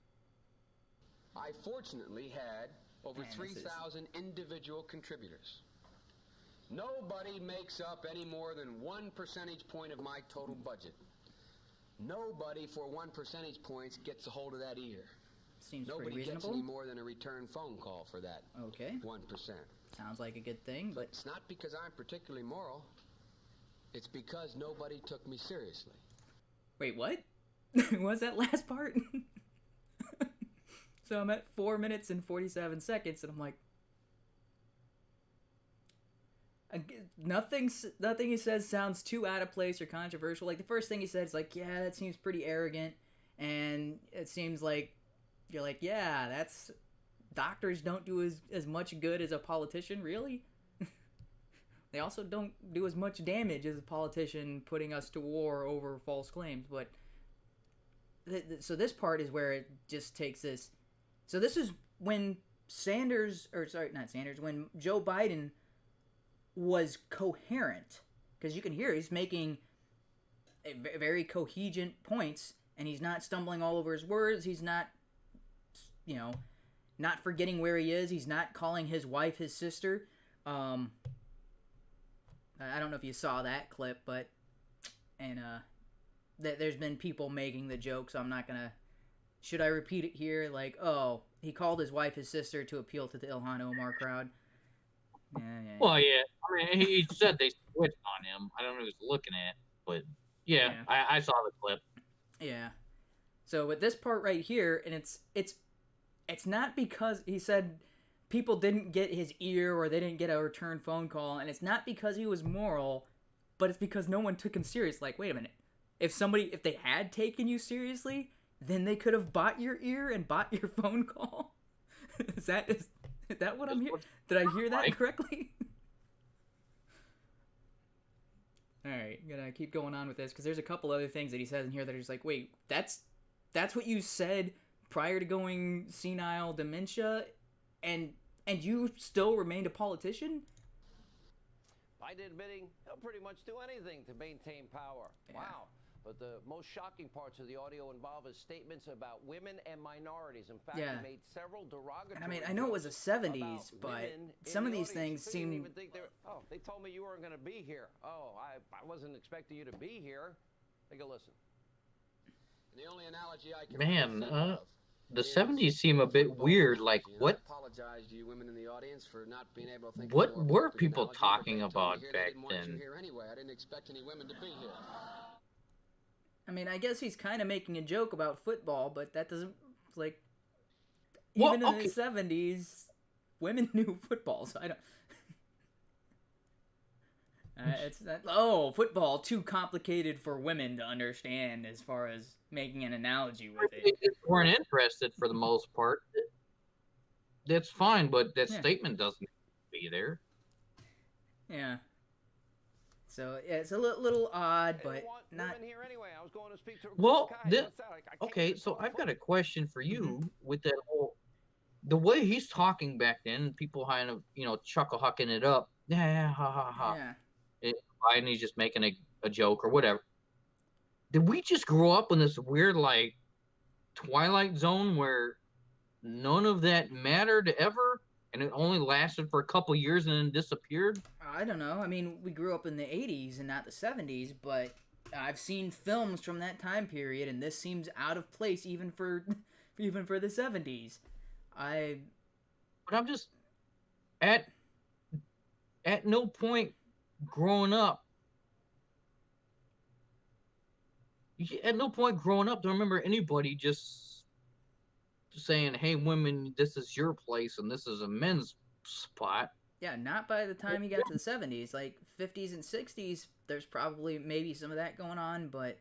Speaker 6: I fortunately had over 3,000 individual contributors. Nobody makes up any more than 1 percentage point of my total budget. Nobody for 1 percentage point gets a hold of that ear.
Speaker 2: Seems
Speaker 6: Nobody
Speaker 2: pretty
Speaker 6: gets
Speaker 2: reasonable.
Speaker 6: any more than a return phone call for that.
Speaker 2: Okay.
Speaker 6: 1%.
Speaker 2: Sounds like a good thing, but
Speaker 6: It's not because I'm particularly moral. It's because nobody took me seriously.
Speaker 2: wait, what? What was that last part? So I'm at 4 minutes and 47 seconds, and I'm like, nothing he says sounds too out of place or controversial. Like the first thing he said is like, yeah, that seems pretty arrogant, and it seems like you're like, yeah, that's doctors don't do as much good as a politician, really. They also don't do as much damage as a politician putting us to war over false claims. But so this part is where it just takes this. So this is when when Joe Biden was coherent, because you can hear he's making very coherent points, and he's not stumbling all over his words. He's not, not forgetting where he is. He's not calling his wife his sister. I don't know if you saw that clip, but there's been people making the joke, so I'm not gonna. Should I repeat it here? Like, oh, he called his wife his sister to appeal to the Ilhan Omar crowd. Yeah.
Speaker 1: Well, yeah. I mean, he said they switched on him. I don't know who he was looking at, but yeah. I saw the clip.
Speaker 2: Yeah. So with this part right here, and it's not because he said people didn't get his ear or they didn't get a return phone call, and it's not because he was moral, but it's because no one took him serious. Like, wait a minute. If they had taken you seriously, then they could have bought your ear and bought your phone call. Is that what I'm hearing? Did I hear that correctly? All right, I'm gonna keep going on with this because there's a couple other things that he says in here that are just like, wait, that's what you said prior to going senile dementia, and you still remained a politician?
Speaker 5: Biden admitting he'll pretty much do anything to maintain power. Yeah. Wow. But the most shocking parts of the audio involve his statements about women and minorities. In fact, he made several derogatory.
Speaker 2: And I mean, I know it was the 70s, but some of these things seem.
Speaker 5: They told me you weren't going to be here. Oh, I wasn't expecting you to be here. Take a listen.
Speaker 6: And the only analogy I can
Speaker 1: the 70s seem a bit weird. Like, what?
Speaker 6: I apologize to you women in the audience for not being able to think.
Speaker 1: What were people talking about back then?
Speaker 6: Anyway, I didn't expect any women to be here.
Speaker 2: I mean, I guess he's kind of making a joke about football, but that doesn't, like, even in the 70s, women knew football, so I don't. It's not, football, too complicated for women to understand as far as making an analogy with it.
Speaker 1: They just weren't interested for the most part. That's fine, but that statement doesn't be there.
Speaker 2: Yeah. So yeah, it's a little odd, but not.
Speaker 5: Here anyway. I was going to speak to
Speaker 1: okay, so I've got a question for you with that the way he's talking back then. People kind of chuckle hucking it up. Yeah, ha ha ha. Yeah. Biden, he's just making a joke or whatever. Did we just grow up in this weird Twilight Zone where none of that mattered ever? and it only lasted for a couple years and then disappeared.
Speaker 2: I don't know. I mean, we grew up in the 80s and not the 70s, but I've seen films from that time period, and this seems out of place even for even for the 70s. I
Speaker 1: But I'm just at no point growing up. At no point growing up do I remember anybody just saying, "Hey, women, this is your place and this is a men's spot."
Speaker 2: Yeah, not by the time you got to the 70s. Like 50s and 60s, there's probably maybe some of that going on, but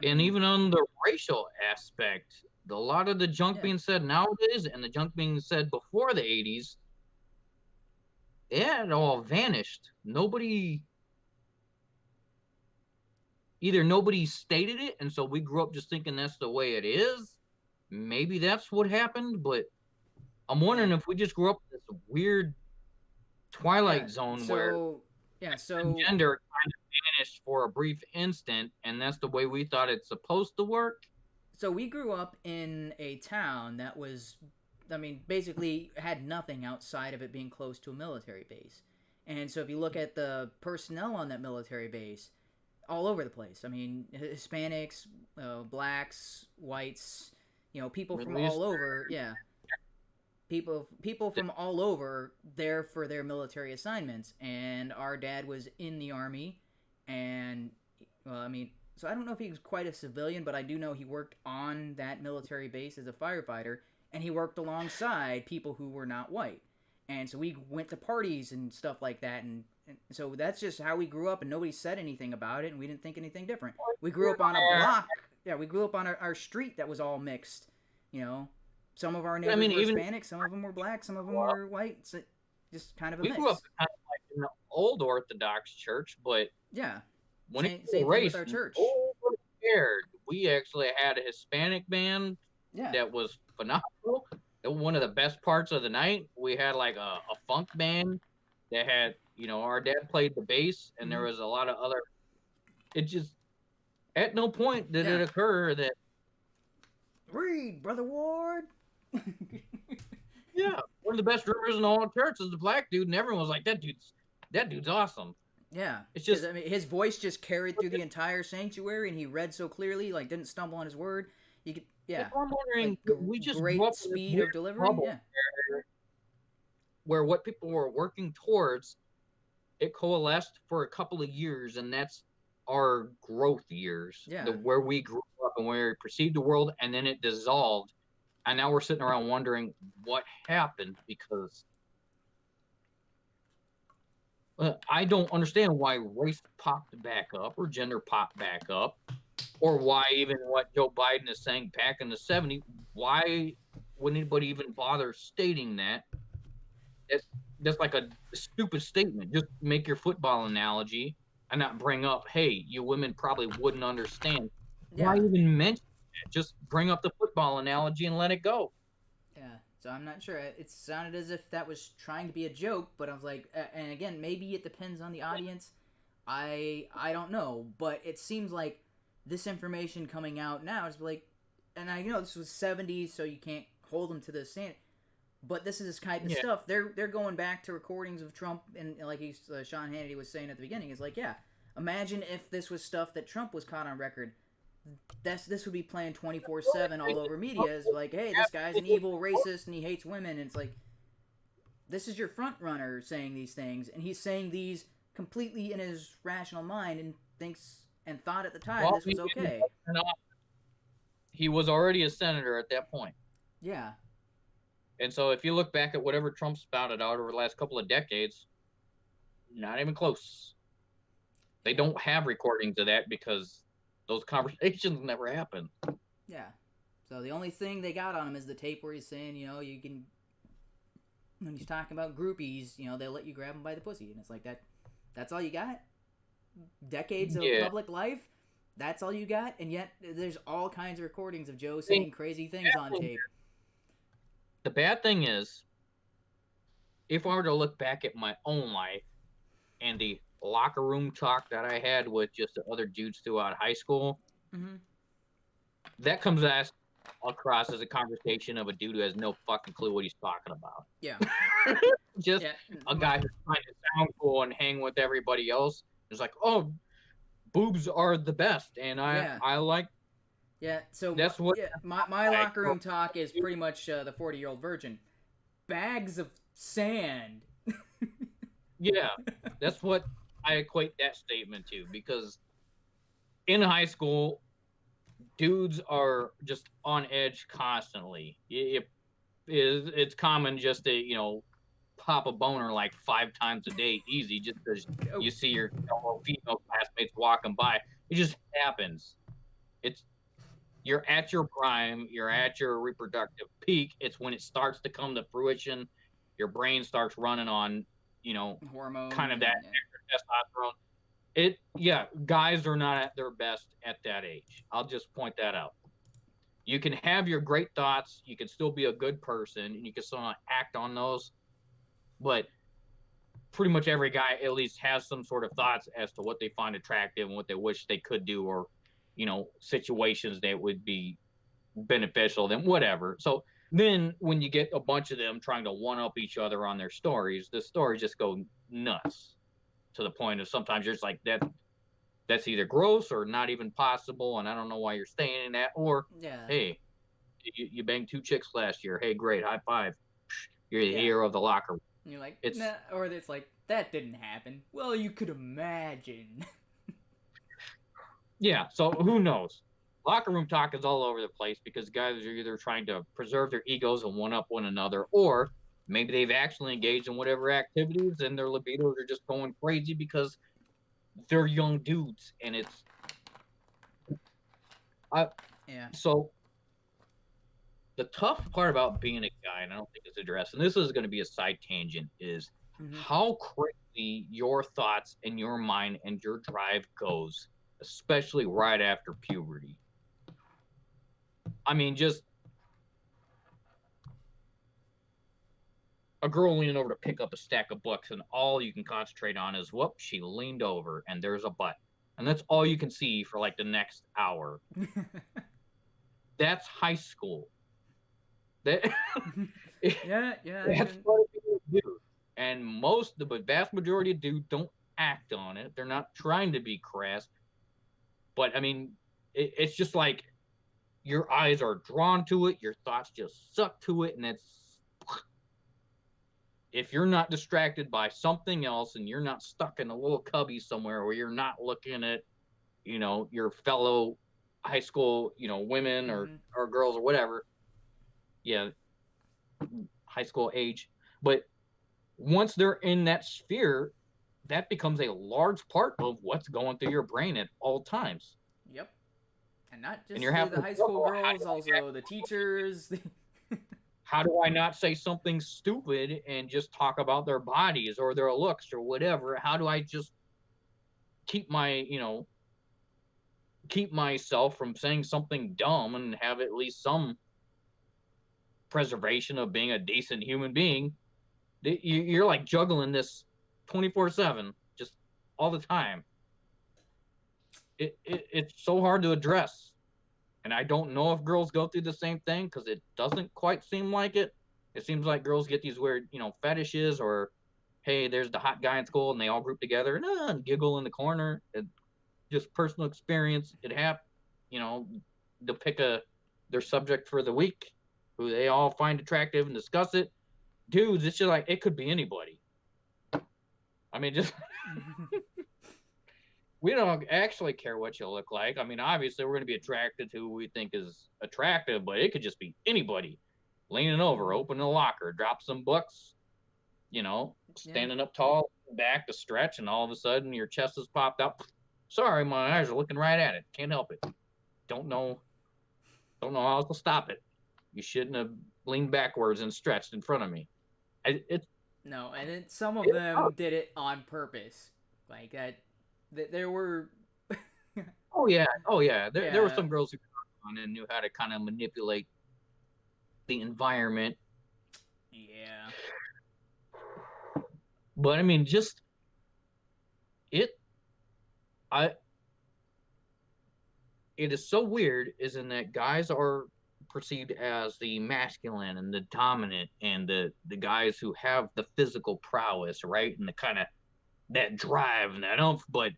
Speaker 1: And even on the racial aspect, a lot of the junk
Speaker 2: Yeah.
Speaker 1: being said nowadays and the junk being said before the 80s, it all vanished. Either nobody stated it, and so we grew up just thinking that's the way it is. Maybe that's what happened, but I'm wondering if we just grew up in this weird twilight zone where
Speaker 2: so
Speaker 1: gender kind of vanished for a brief instant, and that's the way we thought it's supposed to work.
Speaker 2: so we grew up in a town that was, I mean, basically had nothing outside of it being close to a military base. And so if you look at the personnel on that military base, all over the place. I mean, Hispanics, blacks, whites, people from
Speaker 1: Middle East.
Speaker 2: all over. Yeah, people from all over there for their military assignments. And our dad was in the army, and well, I mean, so I don't know if he was quite a civilian, but I do know he worked on that military base as a firefighter, and he worked alongside people who were not white. And so we went to parties and stuff like that, and so that's just how we grew up, and nobody said anything about it, and we didn't think anything different. We grew up on a block. Yeah, we grew up on our street that was all mixed. Some of our neighbors were Hispanic, some of them were black, some of them were white. So just kind of a
Speaker 1: we
Speaker 2: mix.
Speaker 1: grew up kind of like in the old Orthodox church, but
Speaker 2: yeah,
Speaker 1: when
Speaker 2: same
Speaker 1: it
Speaker 2: thing
Speaker 1: race,
Speaker 2: with our church.
Speaker 1: Cared. We actually had a Hispanic band that was phenomenal. It was one of the best parts of the night. We had like a funk band that had, our dad played the bass, and there was a lot of other. It just at no point did it occur that
Speaker 2: read, Brother Ward.
Speaker 1: Yeah, one of the best drummers in all of church is the black dude, and everyone was like, "That dude's awesome."
Speaker 2: Yeah,
Speaker 1: it's just,
Speaker 2: I mean, his voice just carried through the entire sanctuary, and he read so clearly, like didn't stumble on his word. You could, yeah.
Speaker 1: I'm wondering,
Speaker 2: like,
Speaker 1: we just
Speaker 2: great
Speaker 1: grew up
Speaker 2: speed of delivery. Yeah,
Speaker 1: where what people were working towards, it coalesced for a couple of years, and that's our growth years.
Speaker 2: Yeah,
Speaker 1: where we grew up and where we perceived the world, and then it dissolved, and now we're sitting around wondering what happened because. I don't understand why race popped back up or gender popped back up, or why even what Joe Biden is saying back in the 70s, why would anybody even bother stating that? That's like a stupid statement. Just make your football analogy and not bring up, hey, you women probably wouldn't understand. Why even mention that? Just bring up the football analogy and let it go.
Speaker 2: Yeah, so I'm not sure. It sounded as if that was trying to be a joke, but I was like, and again, maybe it depends on the audience. I don't know, but it seems like this information coming out now is like, and I know this was 70s, so you can't hold them to the standard. But this is this kind of stuff. They're going back to recordings of Trump, and like Sean Hannity was saying at the beginning, is like, yeah, imagine if this was stuff that Trump was caught on record. This would be playing 24/7 all over media. Is like, hey, this guy's an evil racist and he hates women. And it's like, this is your front runner saying these things, and he's saying these completely in his rational mind and thinks and thought at the time this was okay.
Speaker 1: He was already a senator at that point.
Speaker 2: Yeah.
Speaker 1: And so if you look back at whatever Trump spouted out over the last couple of decades, not even close. They don't have recordings of that because those conversations never happened.
Speaker 2: Yeah. So the only thing they got on him is the tape where he's saying, you can, when he's talking about groupies, they'll let you grab them by the pussy. And it's like, that's all you got? Decades of public life? That's all you got? And yet there's all kinds of recordings of Joe saying crazy things on tape.
Speaker 1: The bad thing is, if I were to look back at my own life and the locker room talk that I had with just the other dudes throughout high school, that comes as across as a conversation of a dude who has no fucking clue what he's talking about.
Speaker 2: Yeah.
Speaker 1: Just
Speaker 2: Yeah.
Speaker 1: a guy who's trying to sound cool and hang with everybody else. It's like, oh, boobs are the best, and
Speaker 2: Yeah.
Speaker 1: I like.
Speaker 2: Yeah. So
Speaker 1: That's what.
Speaker 2: my locker room talk is pretty much the 40-year-old virgin. Bags of sand.
Speaker 1: Yeah, that's what I equate that statement to, because in high school, dudes are just on edge constantly. It's common just to pop a boner like 5 times a day, easy, just because
Speaker 2: Oh.
Speaker 1: you see your fellow female classmates walking by. It just happens. You're at your prime, you're at your reproductive peak. It's when it starts to come to fruition. Your brain starts running on,
Speaker 2: Hormones.
Speaker 1: kind of that testosterone. Guys are not at their best at that age. I'll just point that out. You can have your great thoughts, you can still be a good person, and you can still not act on those, but pretty much every guy at least has some sort of thoughts as to what they find attractive and what they wish they could do, or situations that would be beneficial, then whatever. So then when you get a bunch of them trying to one up each other on their stories, the stories just go nuts, to the point of sometimes you're just like, that's either gross or not even possible, and I don't know why you're saying that. Or hey, you banged 2 chicks last year, hey, great, high five, you're the hero of the locker room.
Speaker 2: And you're like, nah, or it's like, that didn't happen. Well, you could imagine.
Speaker 1: Yeah, so who knows? Locker room talk is all over the place because guys are either trying to preserve their egos and one up one another, or maybe they've actually engaged in whatever activities and their libidos are just going crazy because they're young dudes, and it's so the tough part about being a guy, and I don't think it's addressed, and this is going to be a side tangent, is how quickly your thoughts and your mind and your drive goes, especially right after puberty. I mean, just a girl leaning over to pick up a stack of books, and all you can concentrate on is, whoop, she leaned over, and there's a butt. And that's all you can see for like the next hour. That's high school. That's what people do. And the vast majority of dudes don't act on it. They're not trying to be crass. But I mean, it's just like your eyes are drawn to it, your thoughts just suck to it, and if you're not distracted by something else and you're not stuck in a little cubby somewhere where you're not looking at, your fellow high school, women or girls or whatever. Yeah. High school age. But once they're in that sphere, that becomes a large part of what's going through your brain at all times.
Speaker 2: Yep. And not just
Speaker 1: the
Speaker 2: high school girls, also the teachers.
Speaker 1: How do I not say something stupid and just talk about their bodies or their looks or whatever? How do I just keep myself from saying something dumb and have at least some preservation of being a decent human being? You're like juggling this 24/7, just all the time. It's so hard to address. And I don't know if girls go through the same thing, because it doesn't quite seem like it. It seems like girls get these weird, fetishes, or, hey, there's the hot guy in school, and they all group together and giggle in the corner. Just personal experience. It happened, to pick their subject for the week, who they all find attractive and discuss it. Dudes, it's just like, it could be anybody. I mean, just... We don't actually care what you look like. I mean, obviously, we're going to be attracted to who we think is attractive, but it could just be anybody leaning over, opening a locker, drop some books, standing up tall, back to stretch, and all of a sudden your chest has popped out. Sorry, my eyes are looking right at it. Can't help it. Don't know how to stop it. You shouldn't have leaned backwards and stretched in front of me.
Speaker 2: No, and then some of them did it on purpose, like that. There were
Speaker 1: oh yeah there were some girls who on and knew how to kind of manipulate the environment. But I mean, just it is so weird, is in that guys are perceived as the masculine and the dominant and the guys who have the physical prowess, right? And the kind of that drive and that oomph, but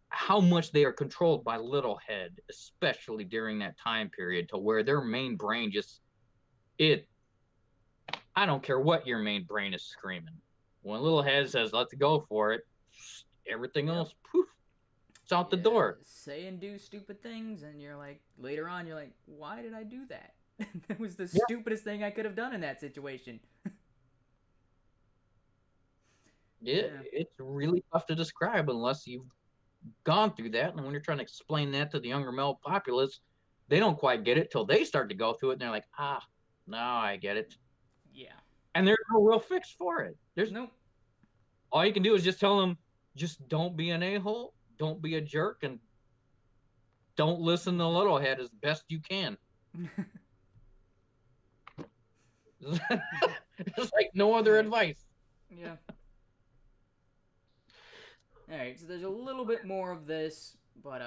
Speaker 1: how much they are controlled by little head, especially during that time period, to where their main brain just it I don't care what your main brain is screaming. When little head says let's go for it, everything else poof, it's out the door.
Speaker 2: Say and do stupid things, and you're like, later on, you're like, why did I do that? That was the
Speaker 1: Yeah.
Speaker 2: stupidest thing I could have done in that situation.
Speaker 1: It's really tough to describe unless you've gone through that. And when you're trying to explain that to the younger male populace, they don't quite get it till they start to go through it, and they're like, ah, now I get it.
Speaker 2: Yeah.
Speaker 1: And there's no real fix for it. There's
Speaker 2: Nope.
Speaker 1: all you can do is just tell them, just don't be an a-hole, don't be a jerk, and don't listen to Littlehead as best you can. It's like no other advice.
Speaker 2: Yeah. Alright, so there's a little bit more of this, but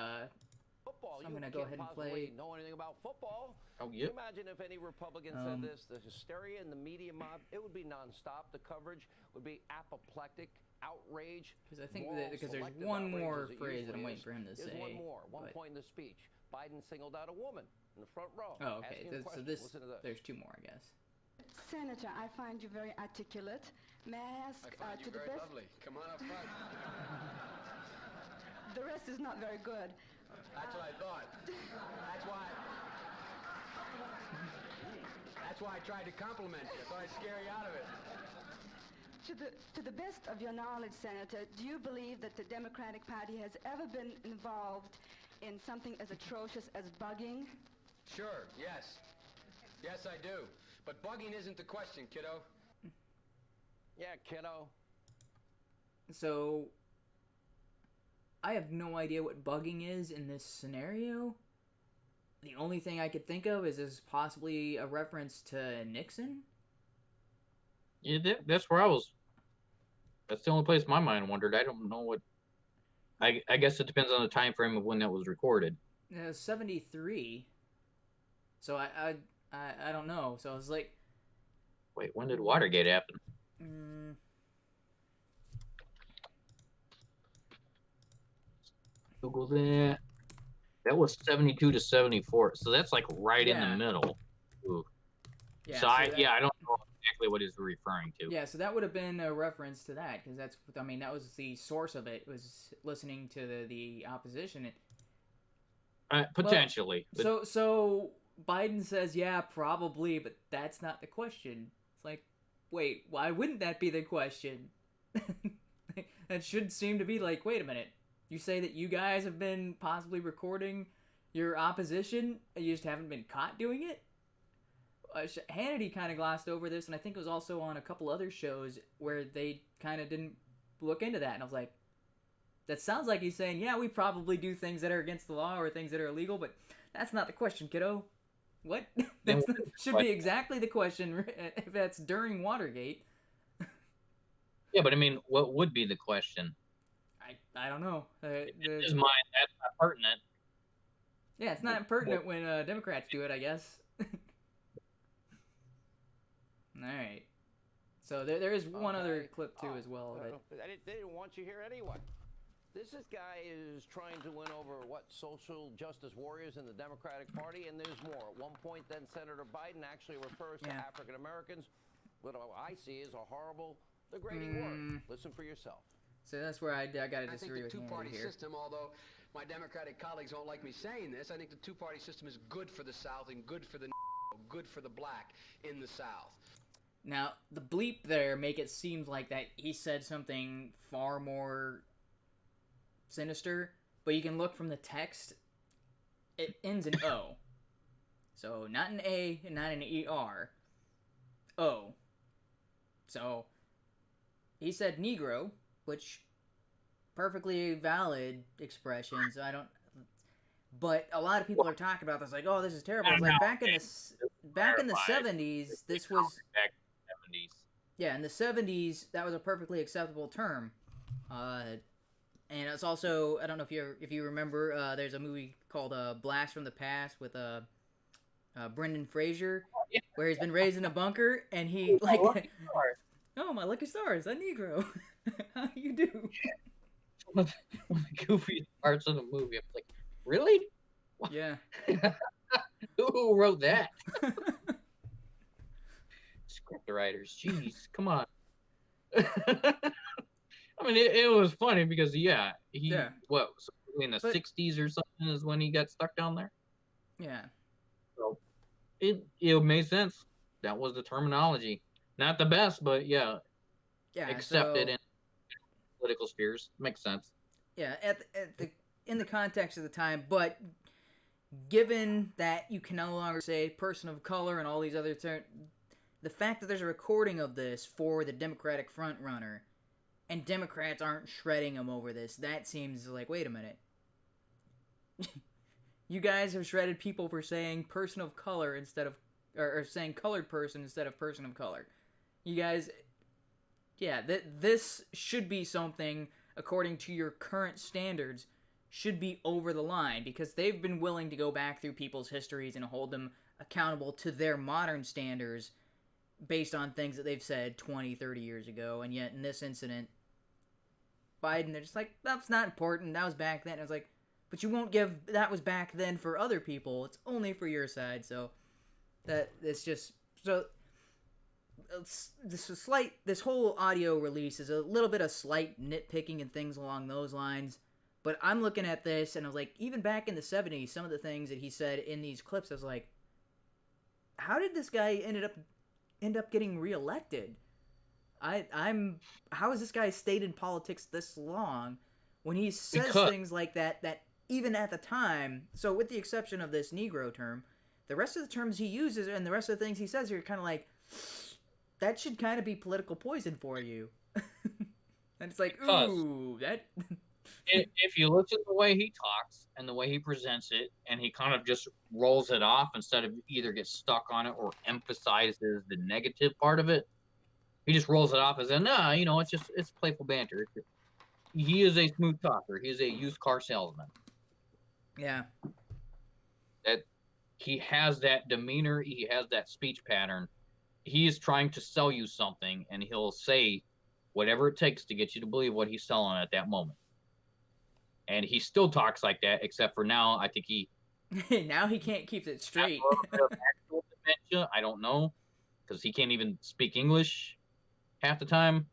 Speaker 5: Football.
Speaker 2: So I'm
Speaker 5: You
Speaker 2: gonna go
Speaker 5: can't
Speaker 2: ahead and
Speaker 5: possibly
Speaker 2: play.
Speaker 5: know anything about football.
Speaker 1: Oh,
Speaker 5: Can
Speaker 1: yeah.
Speaker 5: you imagine if any Republican said this? The hysteria in the media mob, it would be nonstop. The coverage would be apoplectic, outrage.
Speaker 2: Because I think
Speaker 5: moral,
Speaker 2: because there's
Speaker 5: selective
Speaker 2: one
Speaker 5: outrage,
Speaker 2: more
Speaker 5: as it
Speaker 2: phrase that I'm
Speaker 5: usually
Speaker 2: waiting
Speaker 5: is.
Speaker 2: for him to
Speaker 5: There's
Speaker 2: say.
Speaker 5: one more. One
Speaker 2: but-
Speaker 5: point in the speech. Biden singled out a woman in the front row.
Speaker 2: Oh, okay.
Speaker 5: asking a
Speaker 2: So
Speaker 5: question.
Speaker 2: this,
Speaker 5: Listen to this.
Speaker 2: there's two more, I guess.
Speaker 7: Senator, I find you very articulate. May I ask
Speaker 6: I find
Speaker 7: to
Speaker 6: you
Speaker 7: the
Speaker 6: very
Speaker 7: best?
Speaker 6: lovely. Come on up front.
Speaker 7: The rest is not very good.
Speaker 6: That's what I thought. That's why I tried to compliment you. I thought I'd scare you out of it.
Speaker 7: To the best of your knowledge, Senator, do you believe that the Democratic Party has ever been involved in something as atrocious as bugging?
Speaker 6: Sure, yes. Yes, I do. But bugging isn't the question, kiddo.
Speaker 5: Yeah, kiddo.
Speaker 2: So, I have no idea what bugging is in this scenario. The only thing I could think of is possibly a reference to Nixon.
Speaker 1: Yeah, that's where I was. That's the only place my mind wandered. I don't know what. I guess it depends on the time frame of when that was recorded.
Speaker 2: 73. So I don't know. So I was like,
Speaker 1: Wait, when did Watergate happen? Google that. That was 72 to 74. So that's like right in the
Speaker 2: Yeah.
Speaker 1: middle. Ooh.
Speaker 2: yeah.
Speaker 1: So I don't know exactly what he's referring to.
Speaker 2: Yeah, so that would have been a reference to that, because that's, I mean, that was the source of it, was listening to the opposition.
Speaker 1: Potentially. But
Speaker 2: So Biden says, yeah, probably, but that's not the question. It's like, wait, why wouldn't that be the question? That should seem to be like, wait a minute, you say that you guys have been possibly recording your opposition, and you just haven't been caught doing it? Hannity kind of glossed over this, and I think it was also on a couple other shows where they kind of didn't look into that, and I was like, that sounds like he's saying, yeah, we probably do things that are against the law or things that are illegal, but that's not the question, kiddo. What? That should be exactly the question if that's during Watergate.
Speaker 1: yeah, but I mean, what would be the question?
Speaker 2: I don't know.
Speaker 1: In his mind, that's not pertinent.
Speaker 2: Yeah, it's not pertinent when Democrats do it, I guess. Alright. So there is one other clip, too, as well.
Speaker 5: They didn't want you here anyway. This guy is trying to win over, social justice warriors in the Democratic Party, and there's more. At one point, then, Senator Biden actually refers to African Americans. What I see is a horrible, degrading word. Listen for yourself.
Speaker 2: So that's where I got to
Speaker 6: I think
Speaker 2: disagree
Speaker 6: the
Speaker 2: with
Speaker 6: two-party
Speaker 2: Hannity here.
Speaker 6: system, although my Democratic colleagues don't like me saying this, I think the two-party system is good for the South and good for the good for the black in the South.
Speaker 2: Now, the bleep there make it seem like that he said something far more sinister, but you can look from the text, it ends in O. So, not an A and not an ER. O. So, he said Negro, which perfectly valid expression, so I don't... But a lot of people are talking about this, like, oh, this is terrible. It's like back in the 70s, this was...
Speaker 1: Back in the 70s.
Speaker 2: Yeah, in the 70s, that was a perfectly acceptable term. And it's also, I don't know if you remember, there's a movie called Blast from the Past with Brendan Fraser,
Speaker 1: Yeah.
Speaker 2: where he's been raised in a bunker and he
Speaker 1: Oh, lucky
Speaker 2: like,
Speaker 1: star.
Speaker 2: oh my lucky stars, a Negro. How you do?
Speaker 1: One of the goofiest parts of the movie. I was like, really?
Speaker 2: Yeah.
Speaker 1: Who wrote that? Script writers. Jeez, come on. I mean, it was funny because yeah,
Speaker 2: Yeah.
Speaker 1: what in the
Speaker 2: But
Speaker 1: 60s or something is when he got stuck down there.
Speaker 2: yeah.
Speaker 1: So it made sense. That was the terminology. Not the best, but yeah,
Speaker 2: Yeah.
Speaker 1: accepted
Speaker 2: So
Speaker 1: in political spheres. Makes sense.
Speaker 2: yeah, at the in the context of the time, but given that you can no longer say person of color and all these other terms, the fact that there's a recording of this for the Democratic front runner and Democrats aren't shredding him over this, that seems like, wait a minute. You guys have shredded people for saying person of color instead of, or saying colored person instead of person of color. You guys, yeah, this should be something, according to your current standards, should be over the line, because they've been willing to go back through people's histories and hold them accountable to their modern standards based on things that they've said 20, 30 years ago, and yet in this incident, Biden, they're just like, that's not important, that was back then. And I was like, but you won't give, that was back then for other people, it's only for your side, so that, it's just, so, this whole audio release is a little bit of slight nitpicking and things along those lines, but I'm looking at this, and I was like, even back in the 70s, some of the things that he said in these clips, I was like, how did this guy end up getting reelected? How has this guy stayed in politics this long when he says things like that even at the time, so with the exception of this Negro term, the rest of the terms he uses and the rest of the things he says are kind of like, that should kind of be political poison for you. And it's like, ooh, that...
Speaker 1: If you look at the way he talks and the way he presents it, and he kind of just rolls it off instead of either get stuck on it or emphasizes the negative part of it, he just rolls it off as a nah, it's playful banter. He is a smooth talker. He is a used car salesman.
Speaker 2: Yeah.
Speaker 1: That he has that demeanor, he has that speech pattern. He is trying to sell you something, and he'll say whatever it takes to get you to believe what he's selling at that moment. And he still talks like that, except for now, I think he...
Speaker 2: now he can't keep it straight.
Speaker 1: A little bit of actual dementia, I don't know, because he can't even speak English half the time.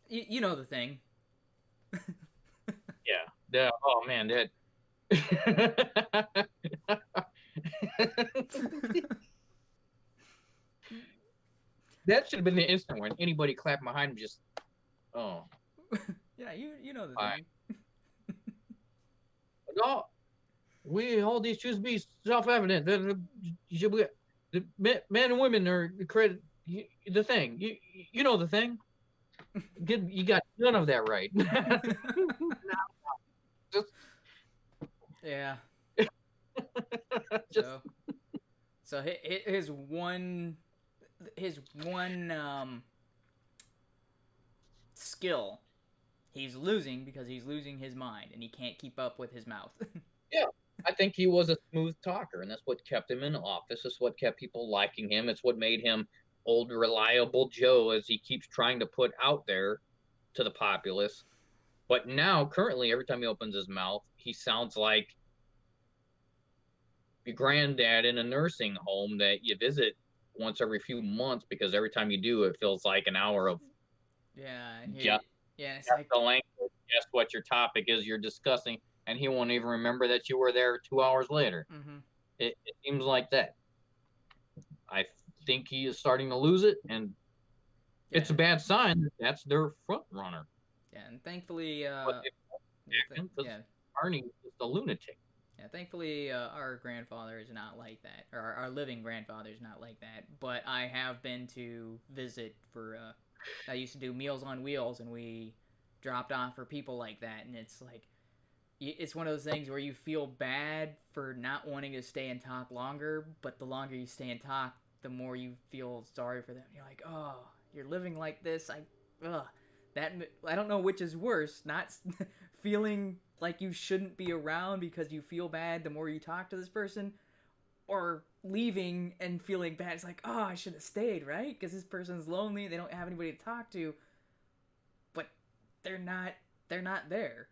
Speaker 2: You know the thing.
Speaker 1: Yeah. Oh, man, that... That should have been the instant when anybody clapped behind him, just... Oh.
Speaker 2: Yeah, you know the thing.
Speaker 1: No, we hold these truths to be self-evident. The men and women are created. The thing, you know the thing. You got none of that right. Just,
Speaker 2: yeah.
Speaker 1: just,
Speaker 2: so his one skill, he's losing because he's losing his mind and he can't keep up with his mouth.
Speaker 1: yeah, I think he was a smooth talker, and that's what kept him in office. It's what kept people liking him. It's what made him old reliable Joe, as he keeps trying to put out there to the populace. But now, currently, every time he opens his mouth, he sounds like your granddad in a nursing home that you visit once every few months, because every time you do, it feels like an hour of
Speaker 2: it's like
Speaker 1: the language, guess what your topic is you're discussing, and he won't even remember that you were there 2 hours later.
Speaker 2: Mm-hmm.
Speaker 1: It seems like that. I think he is starting to lose it, and it's a bad sign that that's their front runner.
Speaker 2: Yeah, and thankfully,
Speaker 1: Arnie is a lunatic.
Speaker 2: Yeah, thankfully, our grandfather is not like that, or our living grandfather is not like that. But I have been to visit for. I used to do Meals on Wheels, and we dropped off for people like that, and it's like, it's one of those things where you feel bad for not wanting to stay and talk longer, but the longer you stay and talk, the more you feel sorry for them. You're like, oh, you're living like this. I don't know which is worse, not feeling like you shouldn't be around because you feel bad the more you talk to this person, or leaving and feeling bad. It's like, oh, I should have stayed, right? Because this person's lonely. They don't have anybody to talk to. But they're not. They're not there.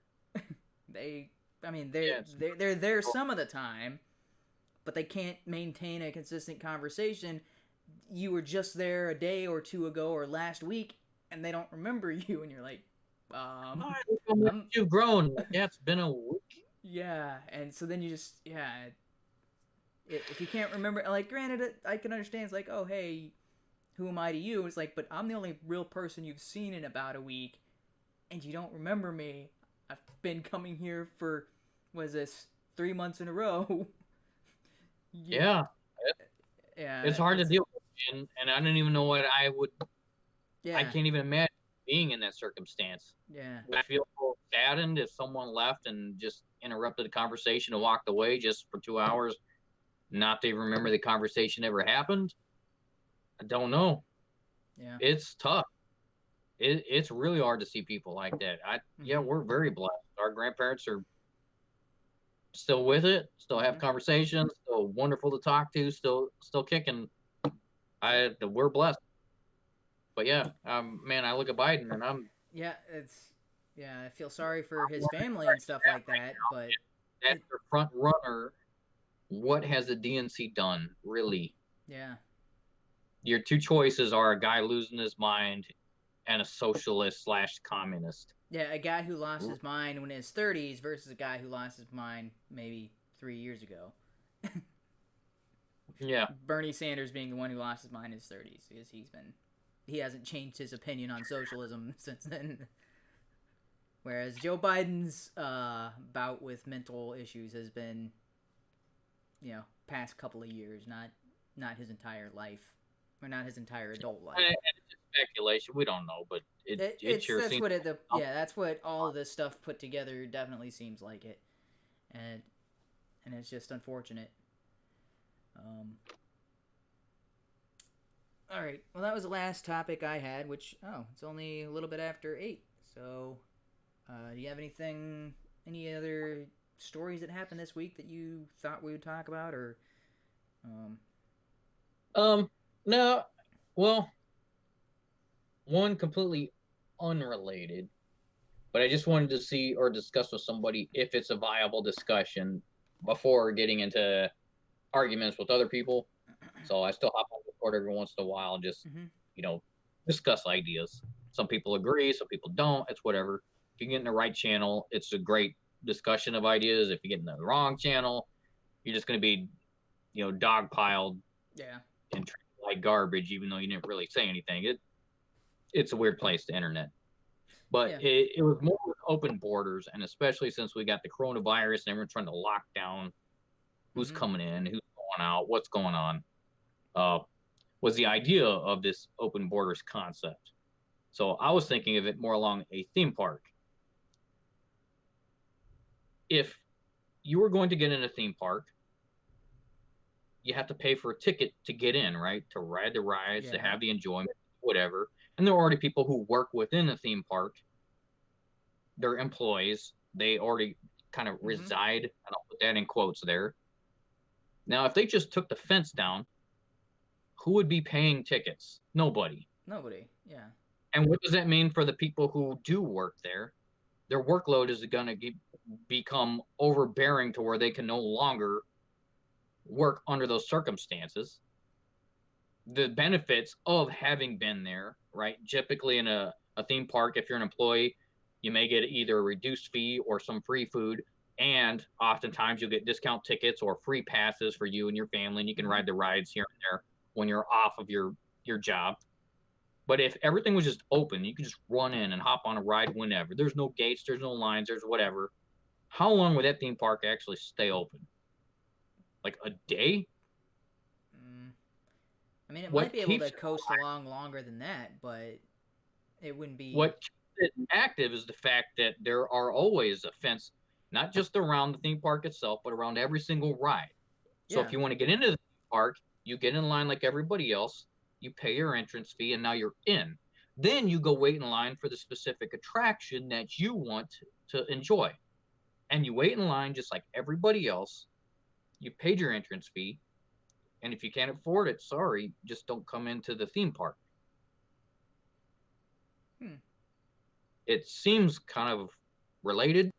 Speaker 2: They're there some of the time, but they can't maintain a consistent conversation. You were just there a day or two ago or last week, and they don't remember you, and you're like,
Speaker 1: you've grown. Yeah, it's been a week.
Speaker 2: Yeah, and so then you just, if you can't remember, like, granted, I can understand, it's like, oh, hey, who am I to you? It's like, but I'm the only real person you've seen in about a week, and you don't remember me. I've been coming here for, what is this, 3 months in a row.
Speaker 1: Yeah. It's hard to deal with, and I don't even know what I would. Yeah. I can't even imagine being in that circumstance.
Speaker 2: Yeah.
Speaker 1: I feel saddened if someone left and just interrupted the conversation and walked away just for 2 hours, not to even remember the conversation ever happened. I don't know.
Speaker 2: Yeah.
Speaker 1: It's tough. It's really hard to see people like that. Yeah, we're very blessed. Our grandparents are still with it, still have conversations, still wonderful to talk to, still kicking. We're blessed. But yeah, man, I look at Biden and
Speaker 2: I feel sorry for his family and stuff like that, but
Speaker 1: that's their front runner. What has the DNC done, really?
Speaker 2: Yeah.
Speaker 1: Your two choices are a guy losing his mind and a socialist/communist.
Speaker 2: Yeah, a guy who lost his mind in his 30s versus a guy who lost his mind maybe 3 years ago.
Speaker 1: Yeah.
Speaker 2: Bernie Sanders being the one who lost his mind in his 30s because he hasn't changed his opinion on socialism since then. Whereas Joe Biden's bout with mental issues has been, past couple of years, not his entire life, or not his entire adult life.
Speaker 1: And it's just speculation. We don't know, but it sure
Speaker 2: that's
Speaker 1: seems.
Speaker 2: That's what all of this stuff put together definitely seems like it, and it's just unfortunate. All right. Well, that was the last topic I had, which, it's only a little bit after 8. So, do you have any other stories that happened this week that you thought we would talk about, or?
Speaker 1: No. Well, one completely unrelated, but I just wanted to see or discuss with somebody if it's a viable discussion before getting into arguments with other people. So I still hop on Discord every once in a while, just discuss ideas. Some people agree, some people don't. It's whatever. If you get in the right channel, it's a great discussion of ideas. If you get in the wrong channel, you're just going to be, dogpiled.
Speaker 2: Yeah.
Speaker 1: And treated like garbage, even though you didn't really say anything. It's a weird place, the internet. But it was more with open borders, and especially since we got the coronavirus and everyone's trying to lock down who's coming in, who's going out, what's going on. Was the idea of this open borders concept. So I was thinking of it more along a theme park. If you were going to get in a theme park, you have to pay for a ticket to get in, right? To ride the rides, to have the enjoyment, whatever. And there are already people who work within the theme park. They're employees. They already kind of reside, and I'll put that in quotes there. Now, if they just took the fence down, who would be paying tickets? Nobody.
Speaker 2: Yeah.
Speaker 1: And what does that mean for the people who do work there? Their workload is going to become overbearing to where they can no longer work under those circumstances. The benefits of having been there, right? Typically in a theme park, if you're an employee, you may get either a reduced fee or some free food. And oftentimes you'll get discount tickets or free passes for you and your family, and you can ride the rides here and there when you're off of your job. But if everything was just open, you could just run in and hop on a ride whenever. There's no gates, there's no lines, there's whatever. How long would that theme park actually stay open? Like a day?
Speaker 2: I mean, it might be able to coast along longer than that, but it wouldn't be.
Speaker 1: What keeps it active is the fact that there are always a fence, not just around the theme park itself, but around every single ride. So if you want to get into the theme park, you get in line like everybody else, you pay your entrance fee, and now you're in. Then you go wait in line for the specific attraction that you want to enjoy. And you wait in line just like everybody else. You paid your entrance fee. And if you can't afford it, sorry, just don't come into the theme park. It seems kind of related.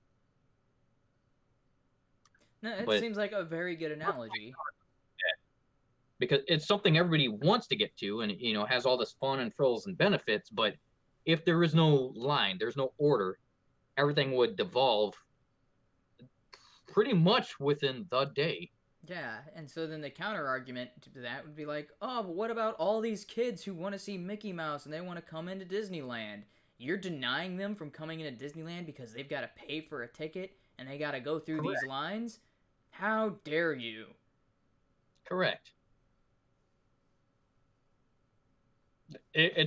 Speaker 2: No, it seems like a very good analogy.
Speaker 1: Because it's something everybody wants to get to, and has all this fun and frills and benefits. But if there is no line, there's no order, everything would devolve pretty much within the day.
Speaker 2: Yeah, and so then the counter argument to that would be like, oh, but what about all these kids who want to see Mickey Mouse and they want to come into Disneyland? You're denying them from coming into Disneyland because they've got to pay for a ticket and they got to go through these lines? How dare you?
Speaker 1: Correct.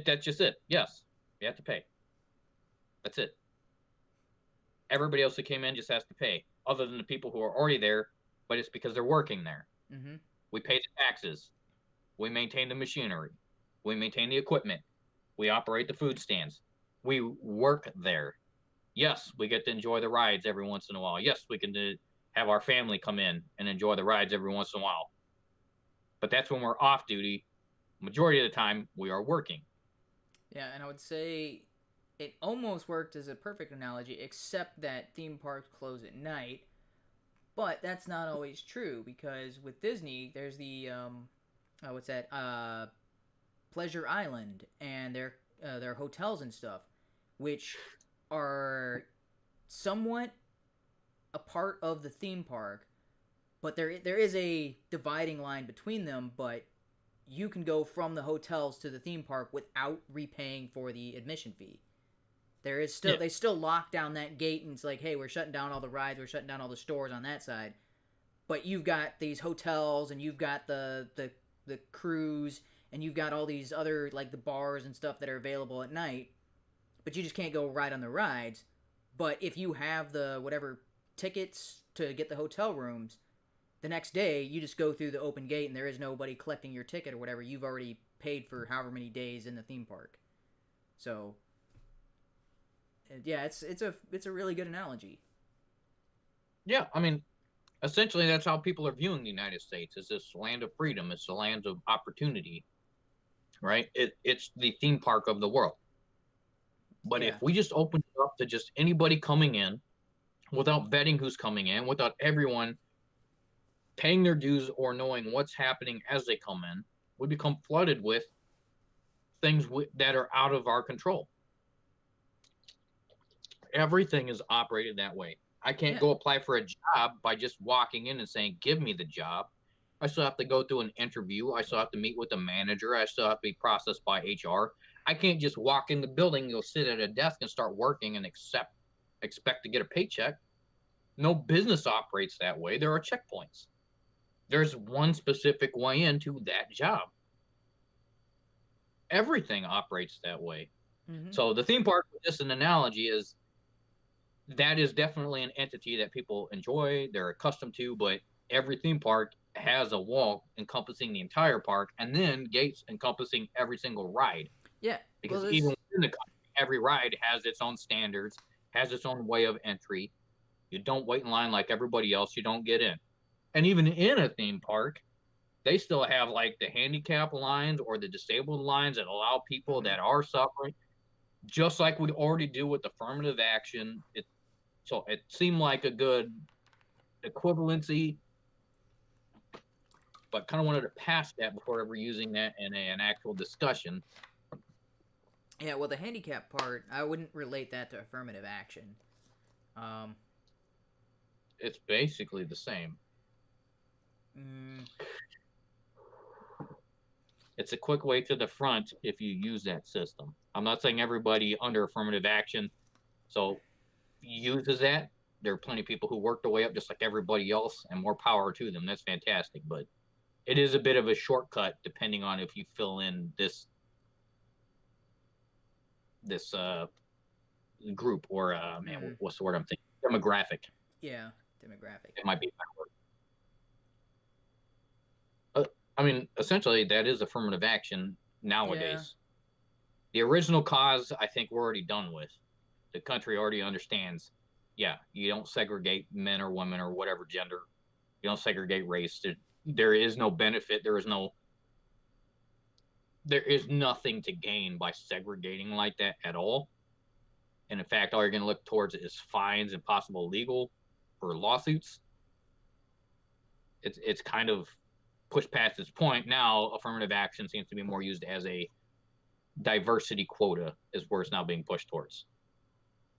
Speaker 1: That's just it. Yes, you have to pay. That's it. Everybody else who came in just has to pay, other than the people who are already there, but it's because they're working there.
Speaker 2: Mm-hmm.
Speaker 1: We pay the taxes. We maintain the machinery. We maintain the equipment. We operate the food stands. We work there. Yes, we get to enjoy the rides every once in a while. Yes, we can have our family come in and enjoy the rides every once in a while. But that's when we're off duty. Majority of the time, we are working.
Speaker 2: Yeah, and I would say it almost worked as a perfect analogy, except that theme parks close at night. But that's not always true, because with Disney, there's the Pleasure Island and their hotels and stuff, which are somewhat a part of the theme park, but there is a dividing line between them. But you can go from the hotels to the theme park without repaying for the admission fee. There is still they still lock down that gate, and it's like, hey, we're shutting down all the rides, we're shutting down all the stores on that side. But you've got these hotels, and you've got the cruise, and you've got all these other, like, the bars and stuff that are available at night. But you just can't go ride on the rides. But if you have the whatever tickets to get the hotel rooms, the next day you just go through the open gate, and there is nobody collecting your ticket or whatever. You've already paid for however many days in the theme park. So yeah, it's a really good analogy.
Speaker 1: Yeah, I mean, essentially that's how people are viewing the United States. It's this land of freedom. It's the land of opportunity, right? It's the theme park of the world. But if we just open it up to just anybody coming in without vetting who's coming in, without everyone paying their dues or knowing what's happening as they come in, we become flooded with things that are out of our control. Everything is operated that way. I can't go apply for a job by just walking in and saying, give me the job. I still have to go through an interview. I still have to meet with the manager. I still have to be processed by HR. I can't just walk in the building, go sit at a desk and start working and expect to get a paycheck. No business operates that way. There are checkpoints. There's one specific way into that job. Everything operates that way. Mm-hmm. So the theme park, just an analogy, is that is definitely an entity that people enjoy, they're accustomed to, but every theme park has a wall encompassing the entire park and then gates encompassing every single ride.
Speaker 2: Yeah.
Speaker 1: Because even within the country, every ride has its own standards, has its own way of entry. You don't wait in line like everybody else, you don't get in. And even in a theme park, they still have like the handicap lines or the disabled lines that allow people that are suffering, just like we already do with affirmative action. So it seemed like a good equivalency, but kind of wanted to pass that before ever using that in an actual discussion.
Speaker 2: Yeah, well, the handicap part, I wouldn't relate that to affirmative action.
Speaker 1: It's basically the same. It's a quick way to the front if you use that system. I'm not saying everybody under affirmative action uses that. There are plenty of people who work their way up just like everybody else, and more power to them. That's fantastic. But it is a bit of a shortcut depending on if you fill in this group or what's the word I'm thinking? Demographic.
Speaker 2: Yeah, demographic.
Speaker 1: It might be a better word. I mean, essentially, that is affirmative action nowadays. Yeah. The original cause, I think, we're already done with. The country already understands. Yeah, you don't segregate men or women or whatever gender. You don't segregate race. there is no benefit. There is nothing to gain by segregating like that at all. And in fact, all you're going to look towards is fines and possible legal or lawsuits. It's kind of pushed past its point. Now, affirmative action seems to be more used as a diversity quota, is where it's now being pushed towards.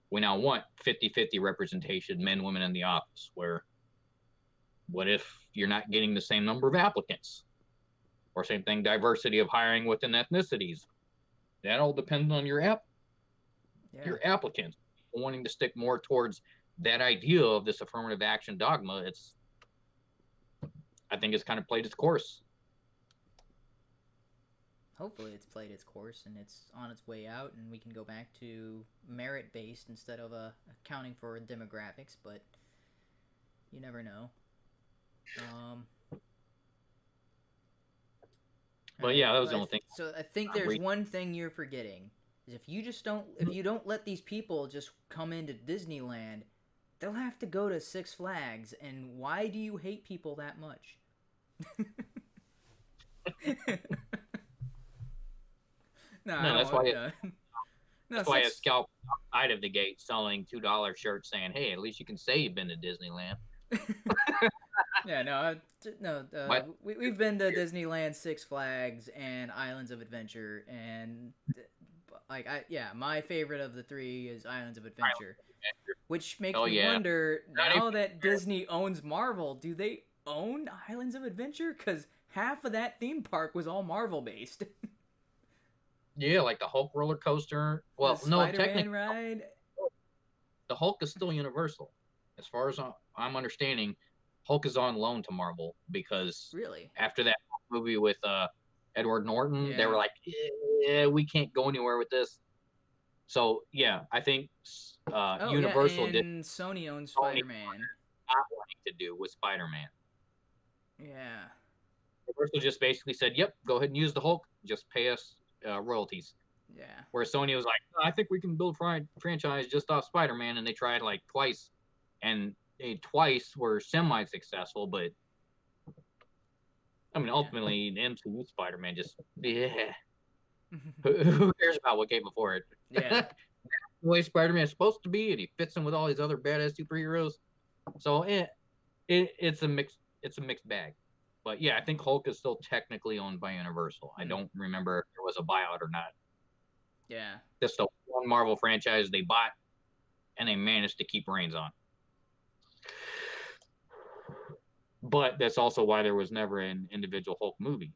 Speaker 1: We now want 50-50 representation, men, women in the office, where what if you're not getting the same number of applicants? Or same thing, diversity of hiring within ethnicities. That all depends on your applicants. Wanting to stick more towards that idea of this affirmative action dogma, I think it's kind of played its course.
Speaker 2: Hopefully it's played its course and it's on its way out and we can go back to merit-based instead of accounting for demographics, but you never know.
Speaker 1: But yeah, that was the only thing.
Speaker 2: So I think there's one thing you're forgetting. Is if you don't let these people just come into Disneyland, they'll have to go to Six Flags, and why do you hate people that much?
Speaker 1: That's why a scalp outside of the gate selling $2 shirts saying, "Hey, at least you can say you've been to Disneyland."
Speaker 2: We've been to Disneyland, Six Flags, and Islands of Adventure, and my favorite of the three is Islands of Adventure, which makes me wonder, now that Disney owns Marvel, do they own Islands of Adventure? Because half of that theme park was all Marvel based.
Speaker 1: Yeah, like the Hulk roller coaster. Well, no, technically,
Speaker 2: ride.
Speaker 1: The Hulk is still Universal, as far as I'm understanding. Hulk is on loan to Marvel because after that movie with Edward Norton, they were like, "Yeah, we can't go anywhere with this." So yeah, I think Universal
Speaker 2: and Sony owns Spider-Man.
Speaker 1: Not wanting to do with Spider-Man.
Speaker 2: Yeah.
Speaker 1: Universal just basically said, "Yep, go ahead and use the Hulk. Just pay us royalties."
Speaker 2: Yeah.
Speaker 1: Where Sony was like, "I think we can build a franchise just off Spider-Man," and they tried like twice, and they twice were semi-successful. But I mean, ultimately, the MCU Spider-Man just who cares about what came before it?
Speaker 2: Yeah.
Speaker 1: The way Spider-Man is supposed to be, and he fits in with all these other badass superheroes. So it's a mixed bag. But yeah, I think Hulk is still technically owned by Universal. I don't remember if there was a buyout or not.
Speaker 2: Yeah.
Speaker 1: That's the one Marvel franchise they bought, and they managed to keep reins on. But that's also why there was never an individual Hulk movie.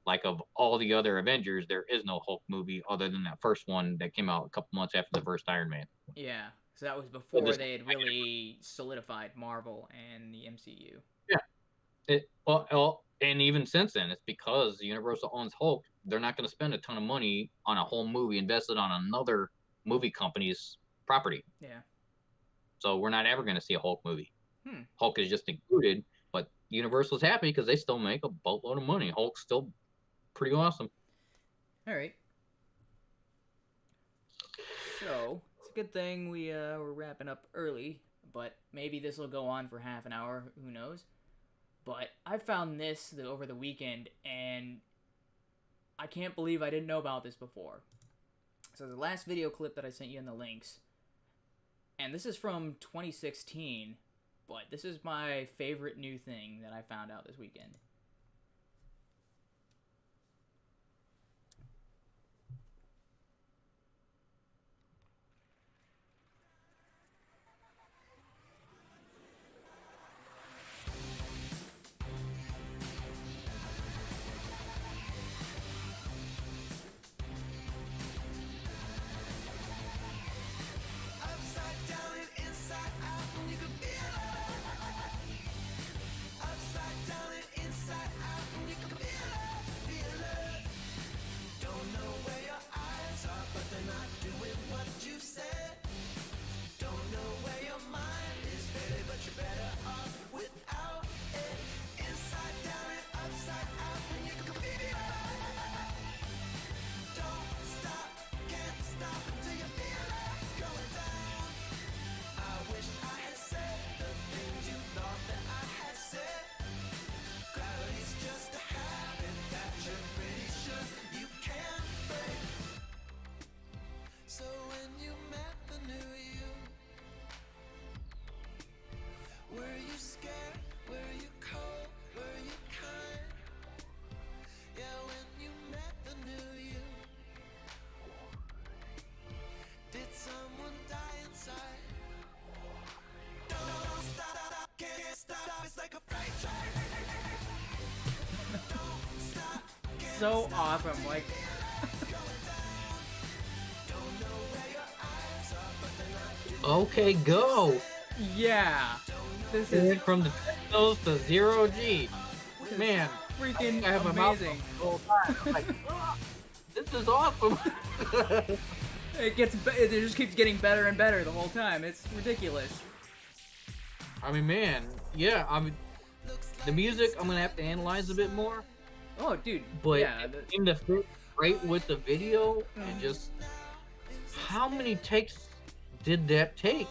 Speaker 1: Like, of all the other Avengers, there is no Hulk movie other than that first one that came out a couple months after the first Iron Man.
Speaker 2: Yeah, so that was before they had really solidified Marvel and the MCU.
Speaker 1: Yeah. And even since then, it's because Universal owns Hulk. They're not going to spend a ton of money on a whole movie invested on another movie company's property.
Speaker 2: Yeah.
Speaker 1: So we're not ever going to see a Hulk movie. Hulk is just included, but Universal's happy because they still make a boatload of money. Hulk's still pretty awesome.
Speaker 2: All right. So it's a good thing we're wrapping up early, but maybe this will go on for half an hour. Who knows? But I found this over the weekend, and I can't believe I didn't know about this before. So the last video clip that I sent you in the links, and this is from 2016, but this is my favorite new thing that I found out this weekend. so awesome. Like,
Speaker 1: Okay, go.
Speaker 2: yeah, this
Speaker 1: Went
Speaker 2: is
Speaker 1: from the Technos to zero G. Man,
Speaker 2: freaking
Speaker 1: I have my mouth
Speaker 2: amazing.
Speaker 1: the whole time. I'm like, "Ah, this is awesome.
Speaker 2: It just keeps getting better and better the whole time. It's ridiculous.
Speaker 1: I mean, man, yeah. I mean, the music I'm gonna have to analyze a bit more,
Speaker 2: Oh, dude.
Speaker 1: but
Speaker 2: Yeah.
Speaker 1: it seemed to fit right with the video and just how many takes did that take?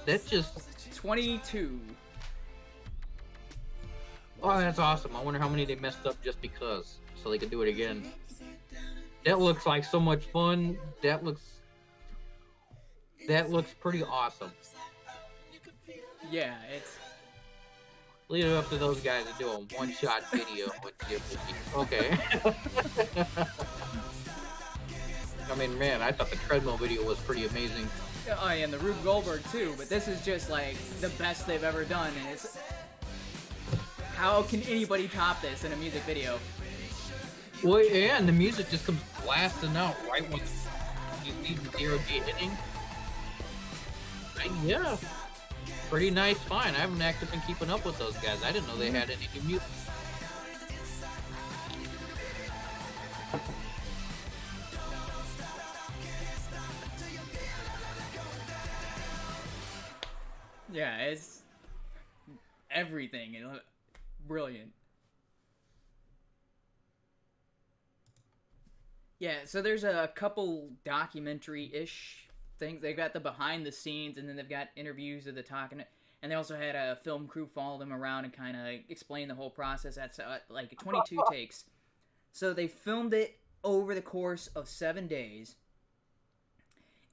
Speaker 1: That just
Speaker 2: 22.
Speaker 1: oh, that's awesome. I wonder how many they messed up just because, so they could do it again. That looks like so much fun. That looks pretty awesome.
Speaker 2: Yeah, it's.
Speaker 1: Leave it up to those guys to do a one-shot video with okay. I mean, man, I thought the treadmill video was pretty amazing.
Speaker 2: Oh, yeah, and the Rube Goldberg too. But this is just like the best they've ever done, and it's. How can anybody top this in a music video?
Speaker 1: Well, yeah, and the music just comes blasting out right when you see the zero G hitting. Yeah, pretty nice find. I haven't actually been keeping up with those guys. I didn't know they had any new music.
Speaker 2: Yeah, it's everything. Brilliant. Yeah, so there's a couple documentary-ish things. They've got the behind the scenes, and then they've got interviews of the talking. And they also had a film crew follow them around and kind of explain the whole process. That's like 22 takes. So they filmed it over the course of 7 days.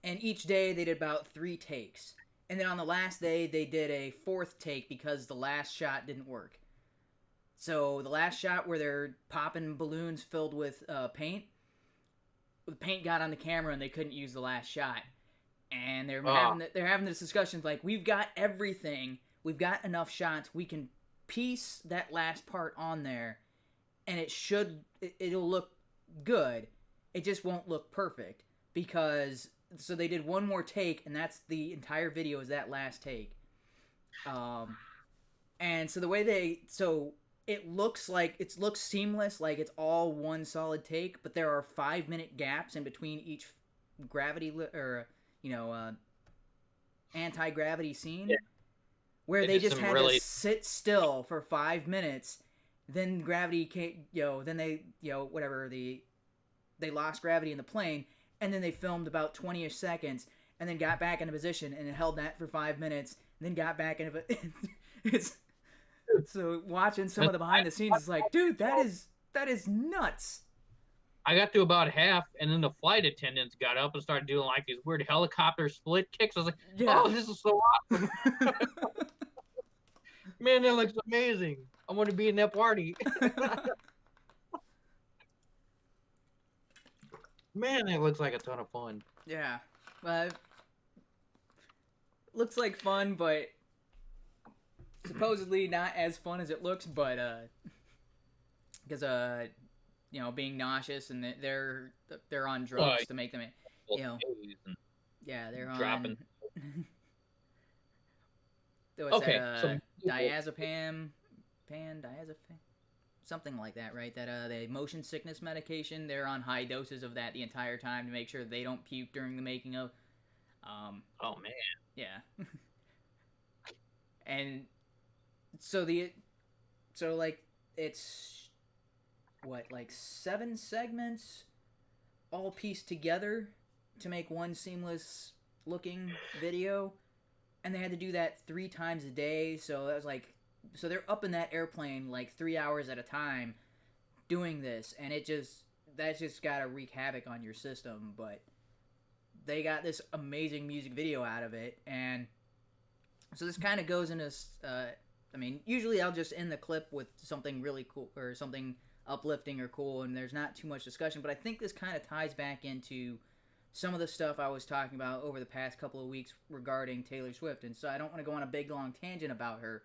Speaker 2: And each day they did about 3 takes. And then on the last day, they did a 4th take because the last shot didn't work. So the last shot where they're popping balloons filled with paint, the paint got on the camera and they couldn't use the last shot. And they're having this discussion like, we've got everything, we've got enough shots, we can piece that last part on there, and it'll look good. It just won't look perfect because. So they did one more take, and that's the entire video is that last take. And so the way it looks seamless, like it's all one solid take, but there are 5-minute gaps in between each gravity anti-gravity scene, where they just had to sit still for 5 minutes. Then gravity came, then they lost gravity in the plane. And then they filmed about 20-ish seconds, and then got back into position, and then held that for 5 minutes, and then got back into it's so watching some of the behind the scenes is like, dude, that is nuts.
Speaker 1: I got to about half, and then the flight attendants got up and started doing like these weird helicopter split kicks. I was like, oh, this is so awesome. Man, that looks amazing. I want to be in that party. Man, it looks like a ton of fun.
Speaker 2: Yeah. Looks like fun, but supposedly not as fun as it looks, but because being nauseous and they're on drugs to make them, yeah, they're on diazepam, something like that, right? That the motion sickness medication, they're on high doses of that the entire time to make sure they don't puke during the making of.
Speaker 1: Oh man.
Speaker 2: Yeah. And so it's what, like 7 segments all pieced together to make one seamless looking video, and they had to do that 3 times a day. So that was like. So they're up in that airplane like 3 hours at a time doing this, and that's just gotta wreak havoc on your system, but they got this amazing music video out of it. And so this kind of goes into usually I'll just end the clip with something really cool or something uplifting or cool, and there's not too much discussion, but I think this kind of ties back into some of the stuff I was talking about over the past couple of weeks regarding Taylor Swift. And so I don't want to go on a big long tangent about her,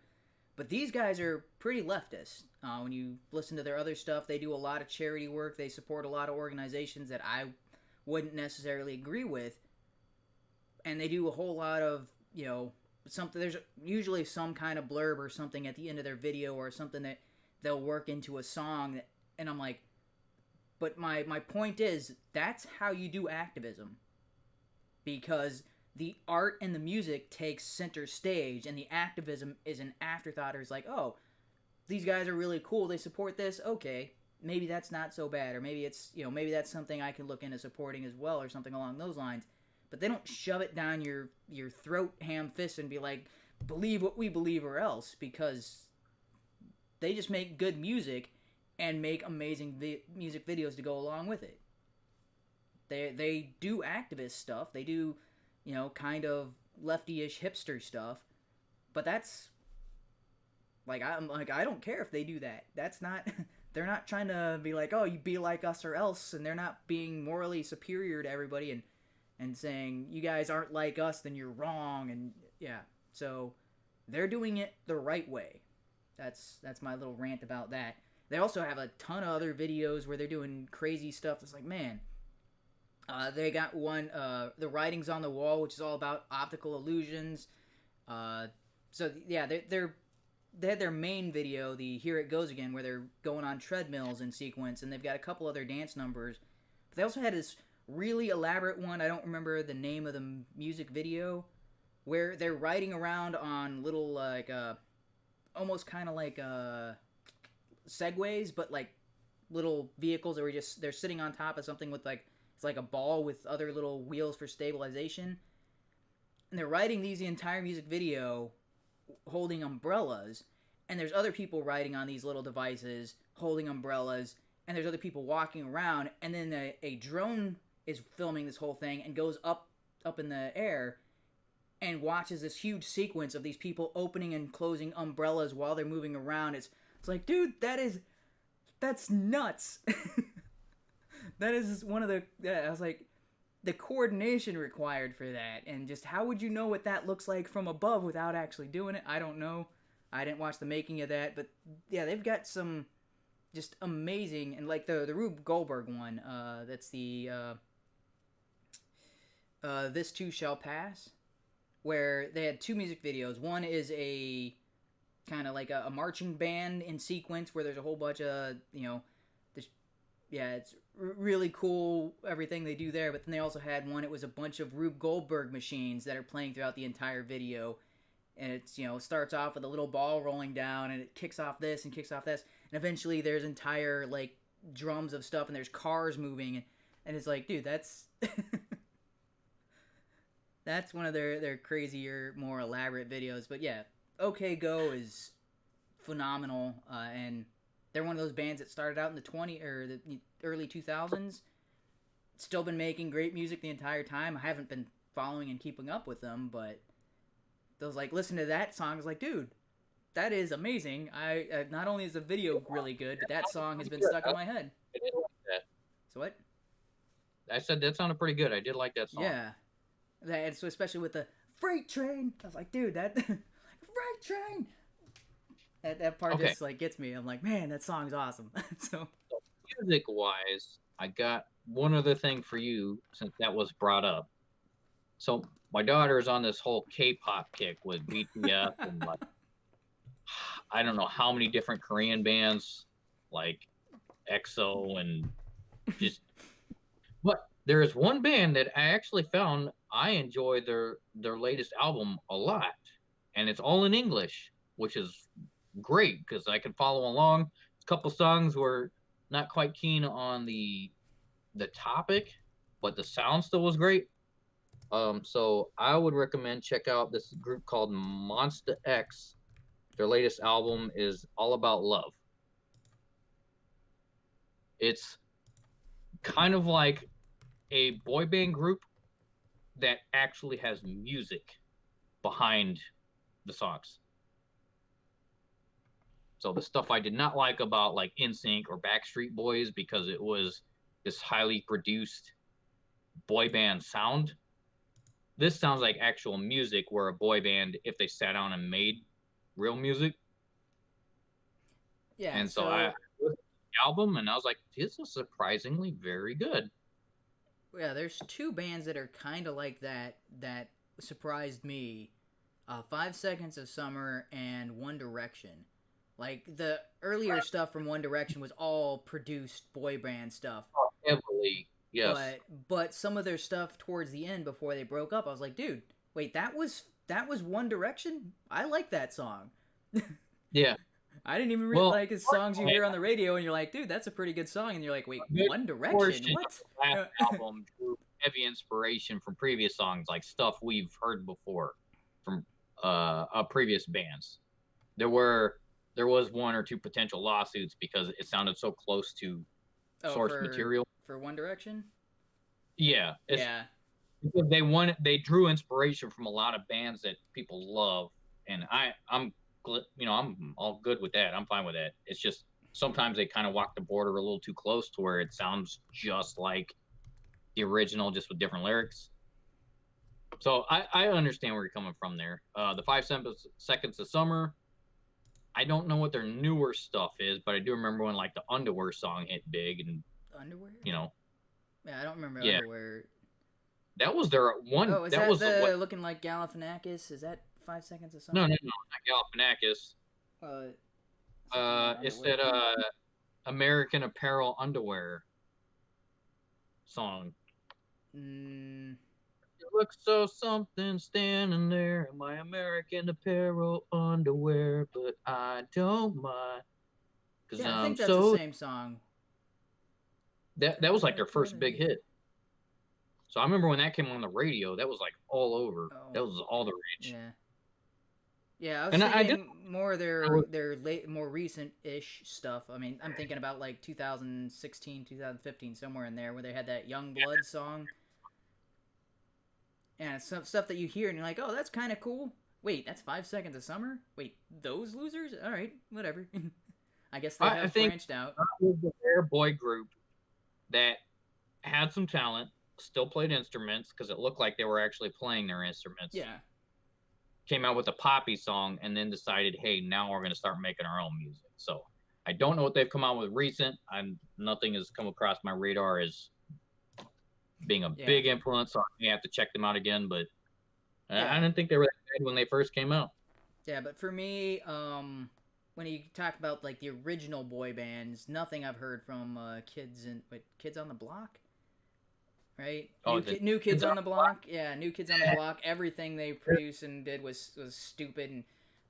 Speaker 2: But these guys are pretty leftist. When you listen to their other stuff, they do a lot of charity work. They support a lot of organizations that I wouldn't necessarily agree with. And they do a whole lot of, something. There's usually some kind of blurb or something at the end of their video or something that they'll work into a song. And I'm like, but my point is, that's how you do activism. Because the art and the music takes center stage, and the activism is an afterthought. Or it's like, oh, these guys are really cool, they support this, okay, maybe that's not so bad, or maybe it's, maybe that's something I can look into supporting as well, or something along those lines. But they don't shove it down your throat, ham fist, and be like, believe what we believe or else, because they just make good music and make amazing music videos to go along with it. They do activist stuff. They do, kind of lefty-ish hipster stuff. But that's I don't care if they do that. That's not they're not trying to be like, oh, you be like us or else, and they're not being morally superior to everybody and saying you guys aren't like us, then you're wrong, and yeah. So they're doing it the right way. That's my little rant about that. They also have a ton of other videos where they're doing crazy stuff. It's like, man, they got one, The Writings on the Wall, which is all about optical illusions. So yeah, they had their main video, the Here It Goes Again, where they're going on treadmills in sequence, and they've got a couple other dance numbers. But they also had this really elaborate one, I don't remember the name of the music video, where they're riding around on little, like, almost kind of like, segways, but like little vehicles that they're sitting on top of something with like, it's like a ball with other little wheels for stabilization. And they're riding these the entire music video holding umbrellas, and there's other people riding on these little devices holding umbrellas, and there's other people walking around, and then a drone is filming this whole thing and goes up in the air and watches this huge sequence of these people opening and closing umbrellas while they're moving around. It's like, dude, that's nuts. That is one of the, I was like, the coordination required for that, and just how would you know what that looks like from above without actually doing it? I don't know. I didn't watch the making of that, but yeah, they've got some just amazing, and like the Rube Goldberg one, that's the This Too Shall Pass, where they had two music videos. One is a kind of like a marching band in sequence where there's a whole bunch of, it's really cool, everything they do there. But then they also had one, it was a bunch of Rube Goldberg machines that are playing throughout the entire video. And it's, starts off with a little ball rolling down, and it kicks off this and kicks off this. And eventually there's entire, like, drums of stuff, and there's cars moving. And it's like, dude, that's... that's one of their crazier, more elaborate videos. But yeah, OK Go is phenomenal, and they're one of those bands that started out in the early 2000s. Still been making great music the entire time. I haven't been following and keeping up with them, but those, like, listen to that song, I was like, dude, that is amazing. I not only is the video really good, but that song has been stuck in my head.
Speaker 1: I did like that.
Speaker 2: So what?
Speaker 1: I said that sounded pretty good. I did like that song.
Speaker 2: Yeah. So especially with the freight train, I was like, dude, that freight train. That part just like gets me. I'm like, man, that song's awesome. So
Speaker 1: music-wise, I got one other thing for you since that was brought up. So my daughter's on this whole K-pop kick with BTS and like I don't know how many different Korean bands like EXO and just. But there is one band that I actually found I enjoy their latest album a lot, and it's all in English, which is great because I can follow along. A couple songs were not quite keen on the topic, but the sound still was great. So I would recommend check out this group called Monsta X. Their latest album is all about love. It's kind of like a boy band group that actually has music behind the songs. So the stuff I did not like about like NSYNC or Backstreet Boys, because it was this highly produced boy band sound. This sounds like actual music where a boy band, if they sat down and made real music,
Speaker 2: Yeah,
Speaker 1: And so
Speaker 2: so
Speaker 1: I listened to the album, and I was like, this is surprisingly very good.
Speaker 2: yeah, there's two bands that are kind of like that surprised me. 5 Seconds of Summer and One Direction. Like the earlier stuff from One Direction was all produced boy band stuff,
Speaker 1: Heavily, yes.
Speaker 2: but some of their stuff towards the end before they broke up, I was like, dude, wait, that was One Direction? I like that song.
Speaker 1: Yeah.
Speaker 2: I didn't even
Speaker 1: Well,
Speaker 2: like it's songs you hear on the radio, and you're like, dude, that's a pretty good song, and you're like, wait,
Speaker 1: a good
Speaker 2: One Direction?
Speaker 1: portion of
Speaker 2: What?
Speaker 1: the last album drew heavy inspiration from previous songs, like stuff we've heard before from previous bands. There was one or two potential lawsuits because it sounded so close to
Speaker 2: Oh,
Speaker 1: source material.
Speaker 2: for One Direction?
Speaker 1: Yeah, it's
Speaker 2: Yeah.
Speaker 1: because they drew inspiration from a lot of bands that people love, and I'm all good with that. I'm fine with that. It's just sometimes they kind of walk the border a little too close to where it sounds just like the original, just with different lyrics. So I understand where you're coming from there. The 5 Seconds of Summer. I don't know what their newer stuff is, but I do remember when like the Underwear song hit big, and
Speaker 2: Underwear?
Speaker 1: Yeah,
Speaker 2: I don't remember
Speaker 1: yeah,
Speaker 2: Underwear.
Speaker 1: that was their one.
Speaker 2: Oh, is
Speaker 1: That
Speaker 2: that
Speaker 1: was
Speaker 2: the
Speaker 1: what?
Speaker 2: looking like Galifianakis? Is that 5 Seconds of
Speaker 1: No,
Speaker 2: Summer?
Speaker 1: not Galifianakis.
Speaker 2: Something
Speaker 1: It's
Speaker 2: Underwear.
Speaker 1: that American Apparel Underwear song.
Speaker 2: Mm,
Speaker 1: You look so something standing there in my American Apparel underwear, but I don't mind because
Speaker 2: yeah, I
Speaker 1: I'm
Speaker 2: think that's the
Speaker 1: so.
Speaker 2: same song.
Speaker 1: That was like their first big hit. So I remember when that came on the radio, that was like all over.
Speaker 2: Oh,
Speaker 1: That was all the rage.
Speaker 2: yeah. Yeah, I was
Speaker 1: And I did.
Speaker 2: thinking more of their late, more recent-ish stuff. I mean, I'm thinking about like 2016, 2015, somewhere in there, where they had that Young Blood song. And it's some stuff that you hear and you're like, oh, that's kind of cool. Wait, that's 5 Seconds of Summer? Wait, those losers? All right, whatever. I guess they
Speaker 1: I
Speaker 2: have
Speaker 1: think
Speaker 2: branched out.
Speaker 1: that was the rare boy group that had some talent, still played instruments because it looked like they were actually playing their instruments.
Speaker 2: Yeah.
Speaker 1: Came out with a poppy song and then decided, hey, now we're going to start making our own music. So I don't know what they've come out with recent. Nothing has come across my radar as being a big influence. So I may have to check them out again. But I didn't think they were that bad when they first came out.
Speaker 2: Yeah, but for me, when you talk about like the original boy bands, nothing I've heard from Kids on the Block, right?
Speaker 1: Oh,
Speaker 2: New Kids on the Block, yeah, New Kids on the Block. Everything they produced and did was stupid.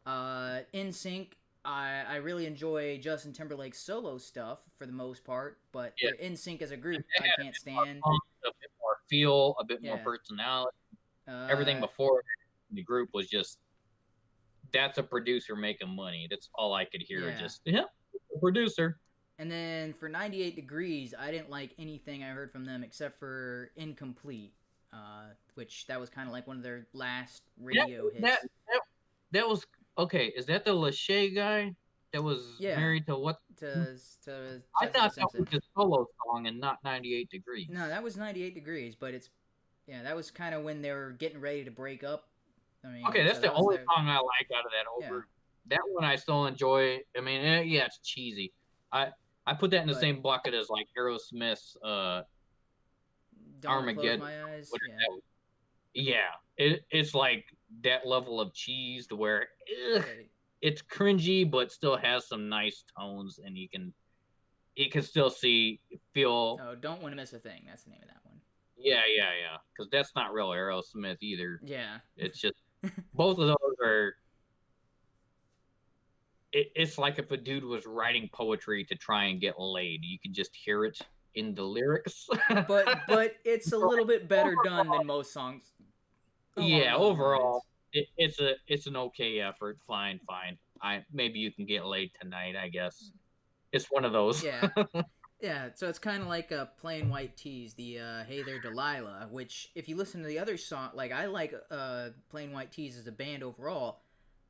Speaker 2: And In Sync, I really enjoy Justin Timberlake's solo stuff for the most part, but In Sync as a group, I can't stand.
Speaker 1: A bit more feel, a bit more personality. Everything before the group was just, that's a producer making money. That's all I could hear. Just producer.
Speaker 2: And then for 98 Degrees, I didn't like anything I heard from them except for Incomplete, which that was kind of like one of their last radio hits.
Speaker 1: That was okay. Is that the Lachey guy that was married to what?
Speaker 2: To
Speaker 1: I thought that was his solo song and not 98 Degrees.
Speaker 2: No, that was 98 Degrees, but that was kind of when they were getting ready to break up. I mean,
Speaker 1: okay, that's the only song I like out of that whole group. That one I still enjoy. I mean, it's cheesy. I put that in the same bucket as like Aerosmith's Armageddon.
Speaker 2: My eyes.
Speaker 1: It's like that level of cheese to where it's cringy, but still has some nice tones, and you can still feel.
Speaker 2: Oh, Don't Want to Miss a Thing. That's the name of that one.
Speaker 1: Yeah. Because that's not real Aerosmith either.
Speaker 2: Yeah.
Speaker 1: It's just both of those are. It's like if a dude was writing poetry to try and get laid. You can just hear it in the lyrics.
Speaker 2: but it's a little bit better done than most songs.
Speaker 1: Overall, it's an okay effort. Fine. Maybe you can get laid tonight, I guess. It's one of those.
Speaker 2: Yeah. Yeah, so it's kind of like Plain White Tees, the Hey There Delilah, which if you listen to the other song, like I like Plain White Tees as a band overall,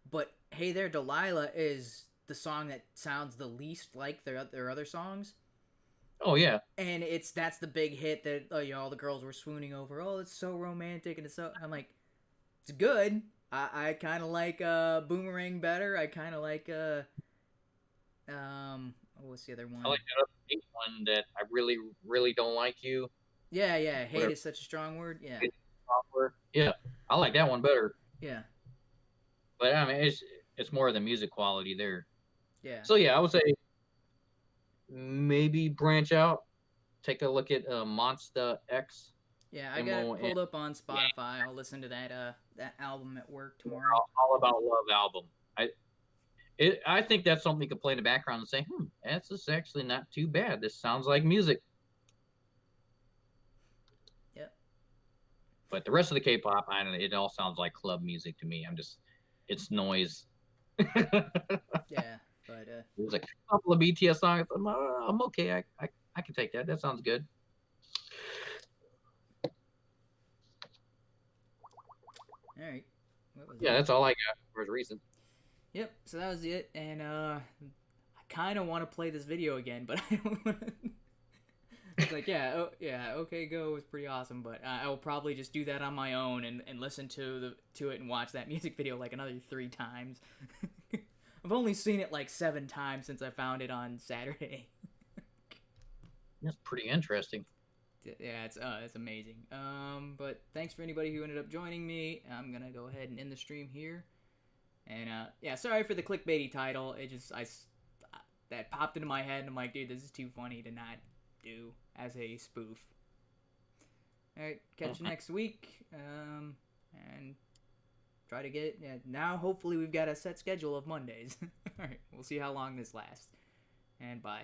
Speaker 2: but Hey There Delilah is the song that sounds the least like their other songs.
Speaker 1: Oh yeah.
Speaker 2: And that's the big hit that all the girls were swooning over. Oh, it's so romantic, and it's so, I'm like, it's good. I kind of like Boomerang better. I kind of like What's the other one?
Speaker 1: I like that other hate one that I really, really don't like you.
Speaker 2: Yeah, hate
Speaker 1: Whatever.
Speaker 2: is such a strong word. Yeah,
Speaker 1: Yeah, I like that one better.
Speaker 2: yeah,
Speaker 1: But I mean, it's more of the music quality there.
Speaker 2: yeah.
Speaker 1: So yeah, I would say maybe branch out, take a look at Monsta X.
Speaker 2: Yeah, I got it pulled up on Spotify. I'll listen to that album at work tomorrow.
Speaker 1: All About Love album. I think that's something you could play in the background and say, that's just actually not too bad. This sounds like music.
Speaker 2: Yep.
Speaker 1: But the rest of the K-pop, I don't know, it all sounds like club music to me. It's noise.
Speaker 2: Yeah, but
Speaker 1: There's a couple of BTS songs. I'm okay. I can take that. That sounds good.
Speaker 2: all right.
Speaker 1: Yeah, that's all I got for recent.
Speaker 2: Yep. So that was it, and I kind of want to play this video again, but I don't want to. It's like, okay, go was pretty awesome, but I will probably just do that on my own and listen to it and watch that music video like another 3 times. I've only seen it like 7 times since I found it on Saturday.
Speaker 1: That's pretty interesting.
Speaker 2: Yeah, it's amazing. But thanks for anybody who ended up joining me. I'm gonna go ahead and end the stream here. And yeah, sorry for the clickbaity title. That popped into my head, and I'm like, dude, this is too funny to not do as a spoof. All right, catch you next week. And try to get now. Hopefully, we've got a set schedule of Mondays. All right, we'll see how long this lasts. And bye.